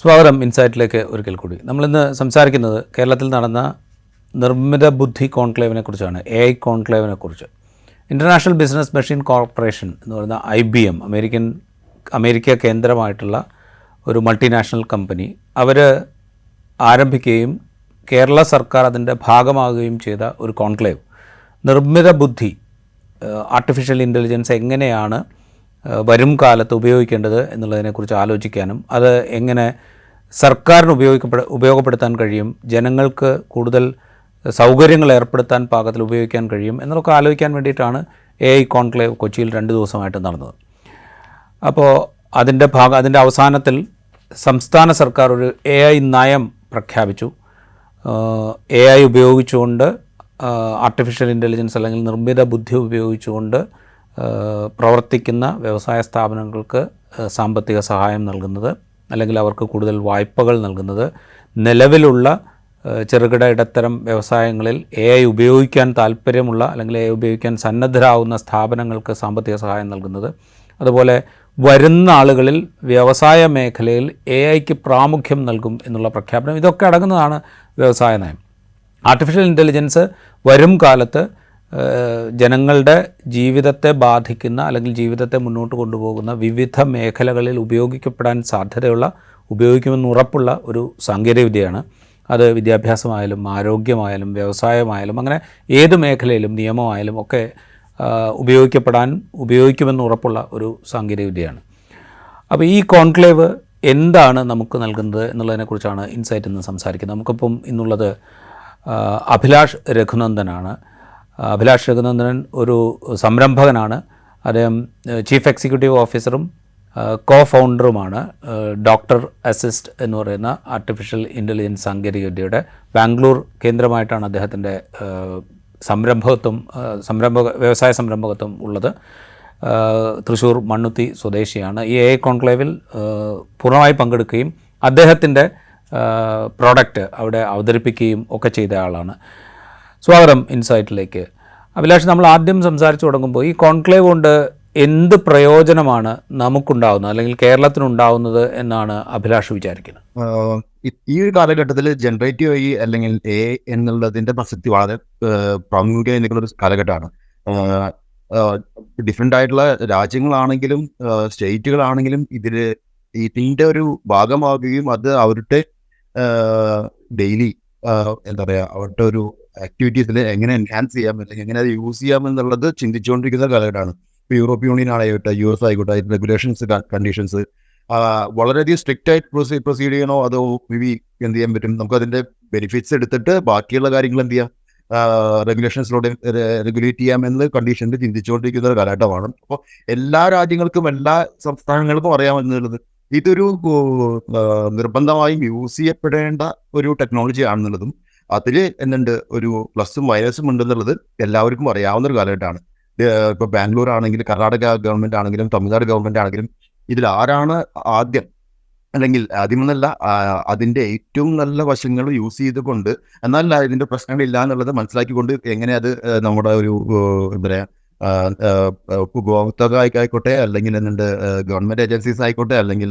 സ്വാഗതം ഇൻസൈറ്റിലേക്ക് ഒരിക്കൽ കൂടി. നമ്മളിന്ന് സംസാരിക്കുന്നത് കേരളത്തിൽ നടന്ന നിർമ്മിത ബുദ്ധി കോൺക്ലേവിനെ കുറിച്ചാണ്, AI കോൺക്ലേവിനെ കുറിച്ച്. ഇൻ്റർനാഷണൽ ബിസിനസ് മെഷീൻ കോർപ്പറേഷൻ എന്ന് പറയുന്ന IBM, അമേരിക്ക കേന്ദ്രമായിട്ടുള്ള ഒരു മൾട്ടിനാഷണൽ കമ്പനി, അവർ ആരംഭിക്കുകയും കേരള സർക്കാർ അതിൻ്റെ ഭാഗമാകുകയും ചെയ്ത ഒരു കോൺക്ലേവ്, നിർമ്മിത ബുദ്ധി, ആർട്ടിഫിഷ്യൽ ഇൻ്റലിജൻസ് എങ്ങനെയാണ് വരും കാലത്ത് ഉപയോഗിക്കേണ്ടത് എന്നുള്ളതിനെക്കുറിച്ച് ആലോചിക്കാനും അത് എങ്ങനെ സർക്കാരിന് ഉപയോഗപ്പെടുത്താൻ കഴിയും, ജനങ്ങൾക്ക് കൂടുതൽ സൗകര്യങ്ങൾ ഏർപ്പെടുത്താൻ പാകത്തിൽ ഉപയോഗിക്കാൻ കഴിയും എന്നതൊക്കെ ആലോചിക്കാൻ വേണ്ടിയിട്ടാണ് AI കോൺക്ലേവ് കൊച്ചിയിൽ 2 ദിവസമായിട്ട് നടന്നത്. അപ്പോൾ അതിൻ്റെ അവസാനത്തിൽ സംസ്ഥാന സർക്കാർ ഒരു AI നയം പ്രഖ്യാപിച്ചു. AI ഉപയോഗിച്ചുകൊണ്ട്, ആർട്ടിഫിഷ്യൽ ഇൻ്റലിജൻസ് അല്ലെങ്കിൽ നിർമ്മിത ബുദ്ധി ഉപയോഗിച്ചുകൊണ്ട് പ്രവർത്തിക്കുന്ന വ്യവസായ സ്ഥാപനങ്ങൾക്ക് സാമ്പത്തിക സഹായം നൽകുന്നത്, അല്ലെങ്കിൽ അവർക്ക് കൂടുതൽ വായ്പകൾ നൽകുന്നത്, നിലവിലുള്ള ചെറുകിട ഇടത്തരം വ്യവസായങ്ങളിൽ AI ഉപയോഗിക്കാൻ താല്പര്യമുള്ള അല്ലെങ്കിൽ AI ഉപയോഗിക്കാൻ സന്നദ്ധരാകുന്ന സ്ഥാപനങ്ങൾക്ക് സാമ്പത്തിക സഹായം നൽകുന്നത്, അതുപോലെ വരുന്ന ആളുകളിൽ വ്യവസായ മേഖലയിൽ AIക്ക് പ്രാമുഖ്യം നൽകും എന്നുള്ള പ്രഖ്യാപനം, ഇതൊക്കെ അടങ്ങുന്നതാണ് വ്യവസായ നയം. ആർട്ടിഫിഷ്യൽ ഇൻ്റലിജൻസ് വരും കാലത്ത് ജനങ്ങളുടെ ജീവിതത്തെ ബാധിക്കുന്ന അല്ലെങ്കിൽ ജീവിതത്തെ മുന്നോട്ട് കൊണ്ടുപോകുന്ന വിവിധ മേഖലകളിൽ ഉപയോഗിക്കപ്പെടാൻ സാധ്യതയുള്ള, ഉപയോഗിക്കുമെന്ന് ഉറപ്പുള്ള ഒരു സാങ്കേതികവിദ്യയാണ്. അത് വിദ്യാഭ്യാസമായാലും ആരോഗ്യമായാലും വ്യവസായമായാലും അങ്ങനെ ഏത് മേഖലയിലും, നിയമമായാലും ഒക്കെ ഉപയോഗിക്കുമെന്ന് ഉറപ്പുള്ള ഒരു സാങ്കേതികവിദ്യയാണ്. അപ്പോൾ ഈ കോൺക്ലേവ് എന്താണ് നമുക്ക് നൽകുന്നത് എന്നുള്ളതിനെക്കുറിച്ചാണ് ഇൻസൈറ്റ് ഇന്ന് സംസാരിക്കുന്നത്. നമുക്കിപ്പം ഇന്നുള്ളത് അഭിലാഷ് രഘുനന്ദനാണ്. അഭിലാഷ് രഘുനന്ദനൻ ഒരു സംരംഭകനാണ്. അദ്ദേഹം ചീഫ് എക്സിക്യൂട്ടീവ് ഓഫീസറും കോ-ഫൗണ്ടറുമാണ് ഡോക്ടർ അസിസ്റ്റ് എന്ന് പറയുന്ന ആർട്ടിഫിഷ്യൽ ഇൻ്റലിജൻസ് സാങ്കേതികവിദ്യയുടെ. ബാംഗ്ലൂർ കേന്ദ്രമായിട്ടാണ് അദ്ദേഹത്തിൻ്റെ വ്യവസായ സംരംഭകത്വം ഉള്ളത്. തൃശ്ശൂർ മണ്ണുത്തി സ്വദേശിയാണ്. ഈ AI കോൺക്ലേവിൽ പൂർണ്ണമായി പങ്കെടുക്കുകയും അദ്ദേഹത്തിൻ്റെ പ്രോഡക്റ്റ് അവിടെ അവതരിപ്പിക്കുകയും ഒക്കെ ചെയ്ത ആളാണ്. സ്വാഗതം ഇൻസൈറ്റിലേക്ക്. അഭിലാഷ്, നമ്മൾ ആദ്യം സംസാരിച്ചു തുടങ്ങുമ്പോൾ ഈ കോൺക്ലേവ് കൊണ്ട് എന്ത് പ്രയോജനമാണ് നമുക്കുണ്ടാകുന്നത് അല്ലെങ്കിൽ കേരളത്തിനുണ്ടാകുന്നത് എന്നാണ് അഭിലാഷ് വിചാരിക്കുന്നത്? ഈ ഒരു കാലഘട്ടത്തിൽ ജനറേറ്റീവ് AI അല്ലെങ്കിൽ AI എന്നുള്ളതിൻ്റെ പ്രസക്തി വളരെ പ്രാമുഖ്യം നിൽക്കുന്ന ഒരു കാലഘട്ടമാണ്. ഡിഫറെൻ്റ് ആയിട്ടുള്ള രാജ്യങ്ങളാണെങ്കിലും സ്റ്റേറ്റുകളാണെങ്കിലും ഇതിൻ്റെ ഒരു ഭാഗമാവുകയും അത് അവരുടെ ഡെയിലി എന്താ പറയുക, അവരുടെ ഒരു ആക്ടിവിറ്റീസിൽ എങ്ങനെ എൻഹാൻസ് ചെയ്യാം അല്ലെങ്കിൽ എങ്ങനെ അത് യൂസ് ചെയ്യാം എന്നുള്ളത് ചിന്തിച്ചുകൊണ്ടിരിക്കുന്ന കാലഘട്ടമാണ്. ഇപ്പോൾ യൂറോപ്യൻ യൂണിയൻ ആയിക്കോട്ടെ, US ആയിക്കോട്ടെ, റെഗുലേഷൻസ്, കണ്ടീഷൻസ് വളരെയധികം സ്ട്രിക്റ്റ് ആയിട്ട് പ്രൊസീഡ് ചെയ്യണോ അതോ എന്ത് ചെയ്യാൻ പറ്റും, നമുക്കതിൻ്റെ ബെനിഫിറ്റ്സ് എടുത്തിട്ട് ബാക്കിയുള്ള കാര്യങ്ങൾ എന്ത് ചെയ്യാം, റെഗുലേഷൻസിലൂടെ റെഗുലേറ്റ് ചെയ്യാമെന്ന് കണ്ടീഷനിൽ ചിന്തിച്ചുകൊണ്ടിരിക്കുന്ന ഒരു കാലഘട്ടമാണ്. അപ്പോൾ എല്ലാ രാജ്യങ്ങൾക്കും എല്ലാ സംസ്ഥാനങ്ങൾക്കും അറിയാമെന്നുള്ളത് ഇതൊരു നിർബന്ധമായും യൂസ് ചെയ്യപ്പെടേണ്ട ഒരു ടെക്നോളജി ആണെന്നുള്ളതും അതിൽ എന്തുണ്ട് ഒരു പ്ലസും മൈനസും ഉണ്ടെന്നുള്ളത് എല്ലാവർക്കും അറിയാവുന്ന ഒരു കാലഘട്ടമാണ്. ഇപ്പോൾ ബാംഗ്ലൂർ ആണെങ്കിൽ, കർണാടക ഗവൺമെൻറ് ആണെങ്കിലും, തമിഴ്നാട് ഗവൺമെൻറ് ആണെങ്കിലും ഇതിൽ ആരാണ് ആദ്യം അല്ലെങ്കിൽ ആദ്യമെന്നല്ല, അതിൻ്റെ ഏറ്റവും നല്ല വശങ്ങൾ യൂസ് ചെയ്തുകൊണ്ട് എന്നാൽ ഇതിൻ്റെ പ്രശ്നങ്ങളില്ല എന്നുള്ളത് മനസ്സിലാക്കിക്കൊണ്ട് എങ്ങനെ അത് നമ്മുടെ ഒരു എന്താ പറയുക ഉപഭോക്താക്കൾ ആയിക്കോട്ടെ, അല്ലെങ്കിൽ എന്തുണ്ട് ഗവൺമെൻറ് ഏജൻസീസ് ആയിക്കോട്ടെ, അല്ലെങ്കിൽ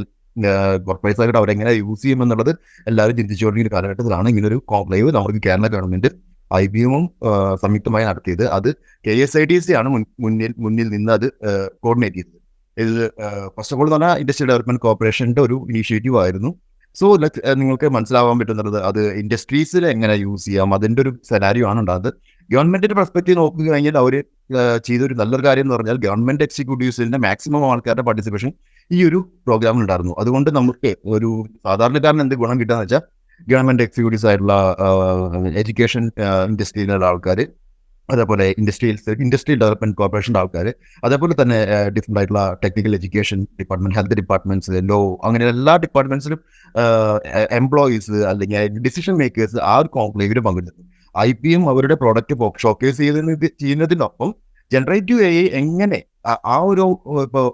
കോർപ്പറേറ്റ്സ് ആയിക്കോട്ടെ, അവരെങ്ങനെ യൂസ് ചെയ്യുമെന്നുള്ളത് എല്ലാവരും ചിന്തിച്ചുകൊണ്ടിരിക്കുന്ന കാലഘട്ടത്തിലാണ് ഇങ്ങനൊരു കോൺക്ലേവ് നമുക്ക് കേരള ഗവൺമെൻറ് IBM സംയുക്തമായി നടത്തിയത്. അത് KSIDC ആണ് മുന്നിൽ നിന്ന് അത് കോർഡിനേറ്റ് ചെയ്തത്. ഇത് ഫസ്റ്റ് ഓഫ് ഓൾ എന്ന് പറഞ്ഞാൽ ഇൻഡസ്ട്രിയൽ ഡെവലപ്മെൻറ്റ് കോർപ്പറേഷൻ്റെ ഒരു ഇനീഷ്യേറ്റീവ് ആയിരുന്നു. സോ നിങ്ങൾക്ക് മനസ്സിലാവാൻ പറ്റുന്നത് അത് ഇൻഡസ്ട്രീസിൽ എങ്ങനെ യൂസ് ചെയ്യാം, അതിൻ്റെ ഒരു സെനാരിയോ ആണ് ഉണ്ടാകുന്നത്. ഗവൺമെൻറ്റിൻ്റെ പെർസ്പെക്റ്റീവ് നോക്കുക കഴിഞ്ഞാൽ അവർ ചെയ്തൊരു നല്ലൊരു കാര്യം എന്ന് പറഞ്ഞാൽ ഗവൺമെൻറ് എക്സിക്യൂട്ടീവ്സിൻ്റെ മാക്സിമം ആൾക്കാരുടെ പാർട്ടിസിപ്പേഷൻ ഈ ഒരു പ്രോഗ്രാമിൽ ഉണ്ടായിരുന്നു. അതുകൊണ്ട് നമുക്ക് ഒരു സാധാരണക്കാരൻ എന്ത് ഗുണം കിട്ടുകയെന്ന് വെച്ചാൽ ഗവൺമെൻറ് എക്സിക്യൂട്ടീവ്സ് ആയിട്ടുള്ള എഡ്യൂക്കേഷൻ ഇൻഡസ്ട്രിയിലുള്ള ആൾക്കാർ, അതേപോലെ ഇൻഡസ്ട്രിയൽ ഡെവലപ്മെൻറ്റ് കോർപ്പറേഷൻ്റെ ആൾക്കാർ, അതേപോലെ തന്നെ ഡിഫറെൻ്റ് ആയിട്ടുള്ള technical education department, health departments, law, അങ്ങനെ എല്ലാ ഡിപ്പാർട്ട്മെൻറ്റ്സിലും എംപ്ലോയീസ് അല്ലെങ്കിൽ ഡിസിഷൻ മേക്കേഴ്സ് ആ ഒരു കോൺക്ലേവിൽ പങ്കെടുത്തു. IBM അവരുടെ പ്രോഡക്റ്റ് ഷോക്കേസ് ചെയ്യുന്നതിനൊപ്പം ജനറേറ്റീവ് AI എങ്ങനെ ആ ഒരു ഇപ്പോൾ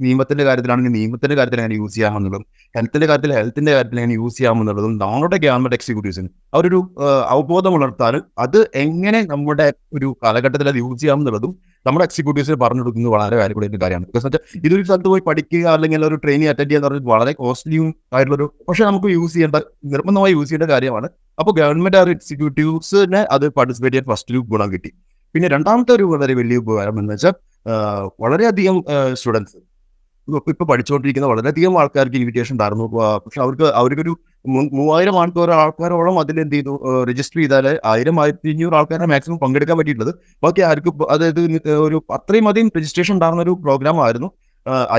നിയമത്തിന്റെ കാര്യത്തിലാണെങ്കിൽ നിയമത്തിന്റെ കാര്യത്തിൽ എങ്ങനെ യൂസ് ചെയ്യാമെന്നുള്ളതും ഹെൽത്തിന്റെ കാര്യത്തിൽ എങ്ങനെ യൂസ് ചെയ്യാമെന്നുള്ളതും നമ്മുടെ ഗവൺമെന്റ് എക്സിക്യൂട്ടീവ്സിന് അവരൊരു അവബോധം വളർത്താനും അത് എങ്ങനെ നമ്മുടെ ഒരു കാലഘട്ടത്തിൽ അത് യൂസ് ചെയ്യാമെന്നുള്ളതും നമ്മുടെ എക്സിക്യൂട്ടീവ്സിന് പറഞ്ഞു കൊടുക്കുന്നത് വളരെ വാല്യുബിൾ കാര്യമാണ്. ബിക്കോസ് ഇതൊരു സ്ഥലത്ത് പോയി പഠിക്കുക അല്ലെങ്കിൽ ഒരു ട്രെയിനിങ് അറ്റൻഡ് ചെയ്യുക എന്ന് പറഞ്ഞാൽ വളരെ കോസ്റ്റ്ലിയും ആയിട്ടുള്ളൊരു, പക്ഷെ നമുക്ക് യൂസ് ചെയ്യേണ്ട, നിർബന്ധമായി യൂസ് ചെയ്യേണ്ട കാര്യമാണ്. അപ്പോൾ ഗവൺമെന്റ് ആ എക്സിക്യൂട്ടീവ്സിനെ അത് പാർട്ടിസിപ്പേറ്റ് ചെയ്യാൻ ഫസ്റ്റ് ഒരു ഗുണം കിട്ടി. പിന്നെ രണ്ടാമത്തെ ഒരു വളരെ വലിയ ഉപകാരം എന്ന് വെച്ചാൽ വളരെയധികം സ്റ്റുഡൻസ് ഇപ്പൊ പഠിച്ചുകൊണ്ടിരിക്കുന്ന വളരെയധികം ആൾക്കാർക്ക് ഇൻവിറ്റേഷൻ ഉണ്ടായിരുന്നു. പക്ഷെ അവർക്കൊരു 3000 ആൾക്കാരോളം അതിൽ എന്ത് ചെയ്തു, രജിസ്റ്റർ ചെയ്താൽ 1000-1500 ആൾക്കാരെ മാക്സിമം പങ്കെടുക്കാൻ പറ്റിയിട്ടുള്ളത്. ബാക്കി ആർക്കും അതായത് ഒരു അത്രയും അധികം രജിസ്ട്രേഷൻ ഉണ്ടായിരുന്ന ഒരു പ്രോഗ്രാം ആയിരുന്നു.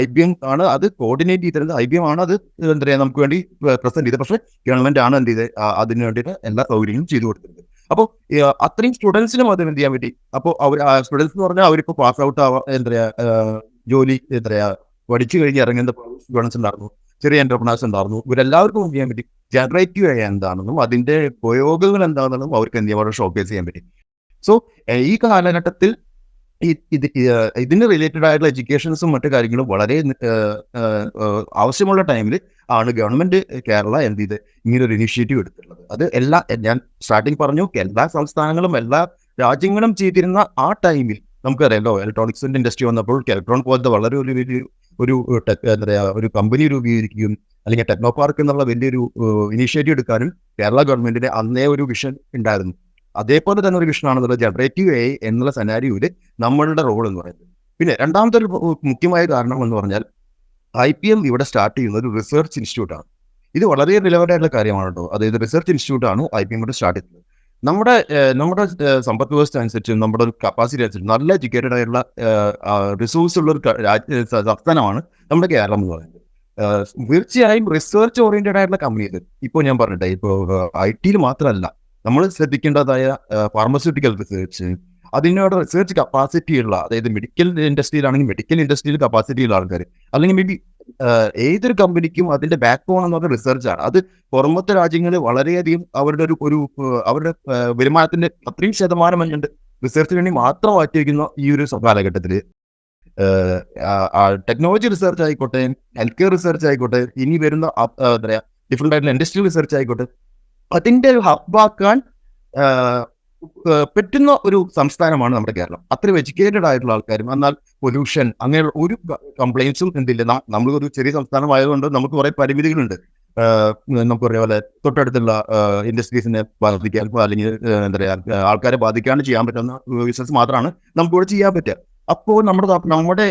IBM ആണ് അത് കോർഡിനേറ്റ് ചെയ്തിരുന്നത്. IBM ആണ് അത് എന്താ പറയുക നമുക്ക് വേണ്ടി പ്രസന്റ് ചെയ്തത്. പക്ഷേ ഗവൺമെന്റ് ആണ് എന്ത് ചെയ്തത്, അതിന് വേണ്ടിയിട്ട് എല്ലാ സൗകര്യങ്ങളും ചെയ്തു കൊടുത്തിരുന്നത്. അപ്പോൾ അത്രയും സ്റ്റുഡൻസിനും അത് എന്ത് ചെയ്യാൻ പറ്റി. അപ്പോൾ അവർ സ്റ്റുഡൻസ് എന്ന് പറഞ്ഞാൽ അവരിപ്പോൾ പാസ് ഔട്ട് എന്താ പറയുക, ജോലി എന്താ പറയുക പഠിച്ചു കഴിഞ്ഞ് ഇറങ്ങുന്ന സ്റ്റുഡൻസ് ഉണ്ടായിരുന്നു, ചെറിയ എന്റർപ്രണേഴ്സ് ഉണ്ടായിരുന്നു. ഇവരെല്ലാവർക്കും എന്ത് ചെയ്യാൻ പറ്റി, ജനറേറ്റീവ് AI എന്താണെന്നും അതിന്റെ ഉപയോഗങ്ങൾ എന്താണെന്നും അവർക്ക് എന്ത് ചെയ്യാൻ ഷോക്കേസ് ചെയ്യാൻ പറ്റി. സോ ഈ കാലഘട്ടത്തിൽ ഇതിന് റിലേറ്റഡ് ആയിട്ടുള്ള എഡ്യൂക്കേഷൻസും മറ്റു കാര്യങ്ങളും വളരെ ആവശ്യമുള്ള ടൈമിൽ ആണ് ഗവൺമെന്റ് കേരള എന്ത് ചെയ്ത് ഇങ്ങനൊരു ഇനിഷ്യേറ്റീവ് എടുത്തിട്ടുള്ളത്. അത് ഞാൻ സ്റ്റാർട്ടിങ് പറഞ്ഞു, എല്ലാ സംസ്ഥാനങ്ങളും എല്ലാ രാജ്യങ്ങളും ചെയ്തിരുന്ന ആ ടൈമിൽ നമുക്കറിയാലോ, ഇലക്ട്രോണിക്സിന്റെ ഇൻഡസ്ട്രി വന്നപ്പോൾ കെൽട്രോൺ പോലത്തെ വളരെ ഒരു എന്താ പറയുക ഒരു കമ്പനി രൂപീകരിക്കുകയും അല്ലെങ്കിൽ ടെക്നോ പാർക്ക് എന്നുള്ള വലിയൊരു ഇനിഷ്യേറ്റീവ് എടുക്കാനും കേരള ഗവൺമെന്റിന്റെ അന്നേ ഒരു വിഷൻ ഉണ്ടായിരുന്നു. അതേപോലെ തന്നെ ഒരു വിഷനാണെന്നുള്ളത് ജനറേറ്റീവ് AI എന്നുള്ള സെനാരിയോയിൽ നമ്മളുടെ റോൾ എന്ന് പറയുന്നത്. പിന്നെ രണ്ടാമത്തെ ഒരു മുഖ്യമായ കാരണം എന്ന് പറഞ്ഞാൽ IBM ഇവിടെ സ്റ്റാർട്ട് ചെയ്യുന്ന ഒരു റിസർച്ച് ഇൻസ്റ്റിറ്റ്യൂട്ടാണ്. ഇത് വളരെ റിലവൻ്റ് ആയിട്ടുള്ള കാര്യമാണ് കേട്ടോ. അതായത് റിസർച്ച് ഇൻസ്റ്റിറ്റ്യൂട്ടാണ് IBM ഇവിടെ സ്റ്റാർട്ട് ചെയ്യുന്നത്. നമ്മുടെ സമ്പദ് വ്യവസ്ഥ അനുസരിച്ച്, നമ്മുടെ ഒരു കപ്പാസിറ്റി അനുസരിച്ച് നല്ല എഡ്യൂക്കേറ്റഡ് ആയിട്ടുള്ള റിസോഴ്സ് ഉള്ള ഒരു സംസ്ഥാനമാണ് നമ്മുടെ കേരളം എന്ന് പറയുന്നത്. തീർച്ചയായും റിസർച്ച് ഓറിയന്റഡ് ആയിട്ടുള്ള കമ്പനീസ് ഇപ്പോൾ ഞാൻ പറഞ്ഞിട്ടേ, ഇപ്പോൾ IT മാത്രമല്ല നമ്മൾ ശ്രദ്ധിക്കേണ്ടതായ ഫാർമസ്യൂട്ടിക്കൽ റിസർച്ച്, അതിനോട് റിസർച്ച് കപ്പാസിറ്റി ഉള്ള, അതായത് മെഡിക്കൽ ഇൻഡസ്ട്രിയിലാണെങ്കിൽ മെഡിക്കൽ ഇൻഡസ്ട്രിയിൽ കപ്പാസിറ്റി ഉള്ള ആൾക്കാർ, അല്ലെങ്കിൽ മേ ബി ഏതൊരു കമ്പനിക്കും അതിന്റെ ബാക്ക് ബോൺ എന്ന് പറഞ്ഞ റിസർച്ചാണ്. അത് പുറമത്തെ രാജ്യങ്ങളിൽ വളരെയധികം അവരുടെ അവരുടെ വരുമാനത്തിന്റെ 30% റിസർച്ചിന് വേണ്ടി മാത്രം മാറ്റിവെക്കുന്ന ഈ ഒരു കാലഘട്ടത്തിൽ ടെക്നോളജി റിസർച്ച് ആയിക്കോട്ടെ, ഹെൽത്ത് കെയർ റിസർച്ച് ആയിക്കോട്ടെ, ഇനി വരുന്ന എന്താ പറയുക ഡിഫറെന്റ് ആയിട്ടുള്ള ഇൻഡസ്ട്രിയൽ റിസർച്ച് ആയിക്കോട്ടെ, അതിന്റെ ഒരു ഹബ്ബാക്കാൻ പറ്റുന്ന ഒരു സംസ്ഥാനമാണ് നമ്മുടെ കേരളം. അത്രയും എഡ്യൂക്കേറ്റഡ് ആയിട്ടുള്ള ആൾക്കാരും, എന്നാൽ പൊല്യൂഷൻ അങ്ങനെയുള്ള ഒരു കംപ്ലയിൻസും എന്തില്ല. നമ്മൾ ഒരു ചെറിയ സംസ്ഥാനമായതുകൊണ്ട് നമുക്ക് കുറെ പരിമിതികളുണ്ട്. നമുക്ക് പറയുന്ന പോലെ തൊട്ടടുത്തുള്ള ഇൻഡസ്ട്രീസിനെ ബാധിക്കാൻ, അല്ലെങ്കിൽ എന്താ പറയുക ആൾക്കാരെ ബാധിക്കാണ്ട് ചെയ്യാൻ പറ്റുന്ന ബിസിനസ് മാത്രമാണ് നമുക്കിവിടെ ചെയ്യാൻ പറ്റുക. അപ്പോൾ നമ്മുടെ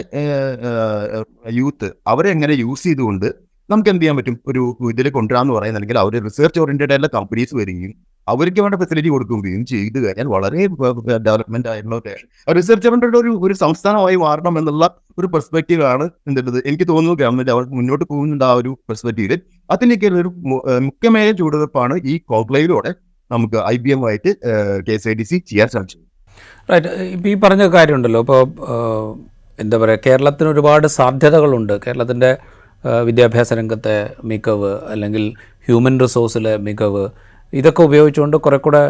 യൂത്ത് അവരെ എങ്ങനെ യൂസ് ചെയ്തുകൊണ്ട് നമുക്ക് എന്ത് ചെയ്യാൻ പറ്റും, ഒരു ഇതിൽ കൊണ്ടുവരാന്ന് പറയുന്നത്, അല്ലെങ്കിൽ അവർ റിസർച്ച് ഓറിയന്റഡ് ആയിട്ടുള്ള കമ്പനീസ് വരികയും അവർക്ക് വേണ്ട ഫെസിലിറ്റി കൊടുക്കുകയും ചെയ്തു കഴിഞ്ഞാൽ വളരെ ഡെവലപ്മെന്റ് ആയിട്ടുള്ള റിസർച്ച് ഓറിയന്റഡ് ഒരു സംസ്ഥാനമായി മാറണം എന്നുള്ള ഒരു പെർസ്പെക്റ്റീവ് ആണ് എന്തുള്ളത്. എനിക്ക് തോന്നുന്നു ഗവൺമെന്റ് അവർ മുന്നോട്ട് പോകുന്നുണ്ട് ആ ഒരു പെർസ്പെക്റ്റീവിൽ. അതിലേക്ക് ഒരു മുഖ്യമായ ചുവടുവെപ്പാണ് ഈ കോൺക്ലേവിലൂടെ നമുക്ക് IBM ആയിട്ട് KSIDC ചെയ്യാൻ സാധിച്ചത്. റൈറ്റ്. ഇപ്പോൾ ഈ പറഞ്ഞ കാര്യമുണ്ടല്ലോ, ഇപ്പോൾ എന്താ പറയുക, കേരളത്തിന് ഒരുപാട് സാധ്യതകളുണ്ട്. കേരളത്തിൻ്റെ വിദ്യാഭ്യാസ രംഗത്തെ മികവ്, അല്ലെങ്കിൽ ഹ്യൂമൻ റിസോഴ്സിലെ മികവ്, ഇതൊക്കെ ഉപയോഗിച്ചുകൊണ്ട് കുറെ കൂടെ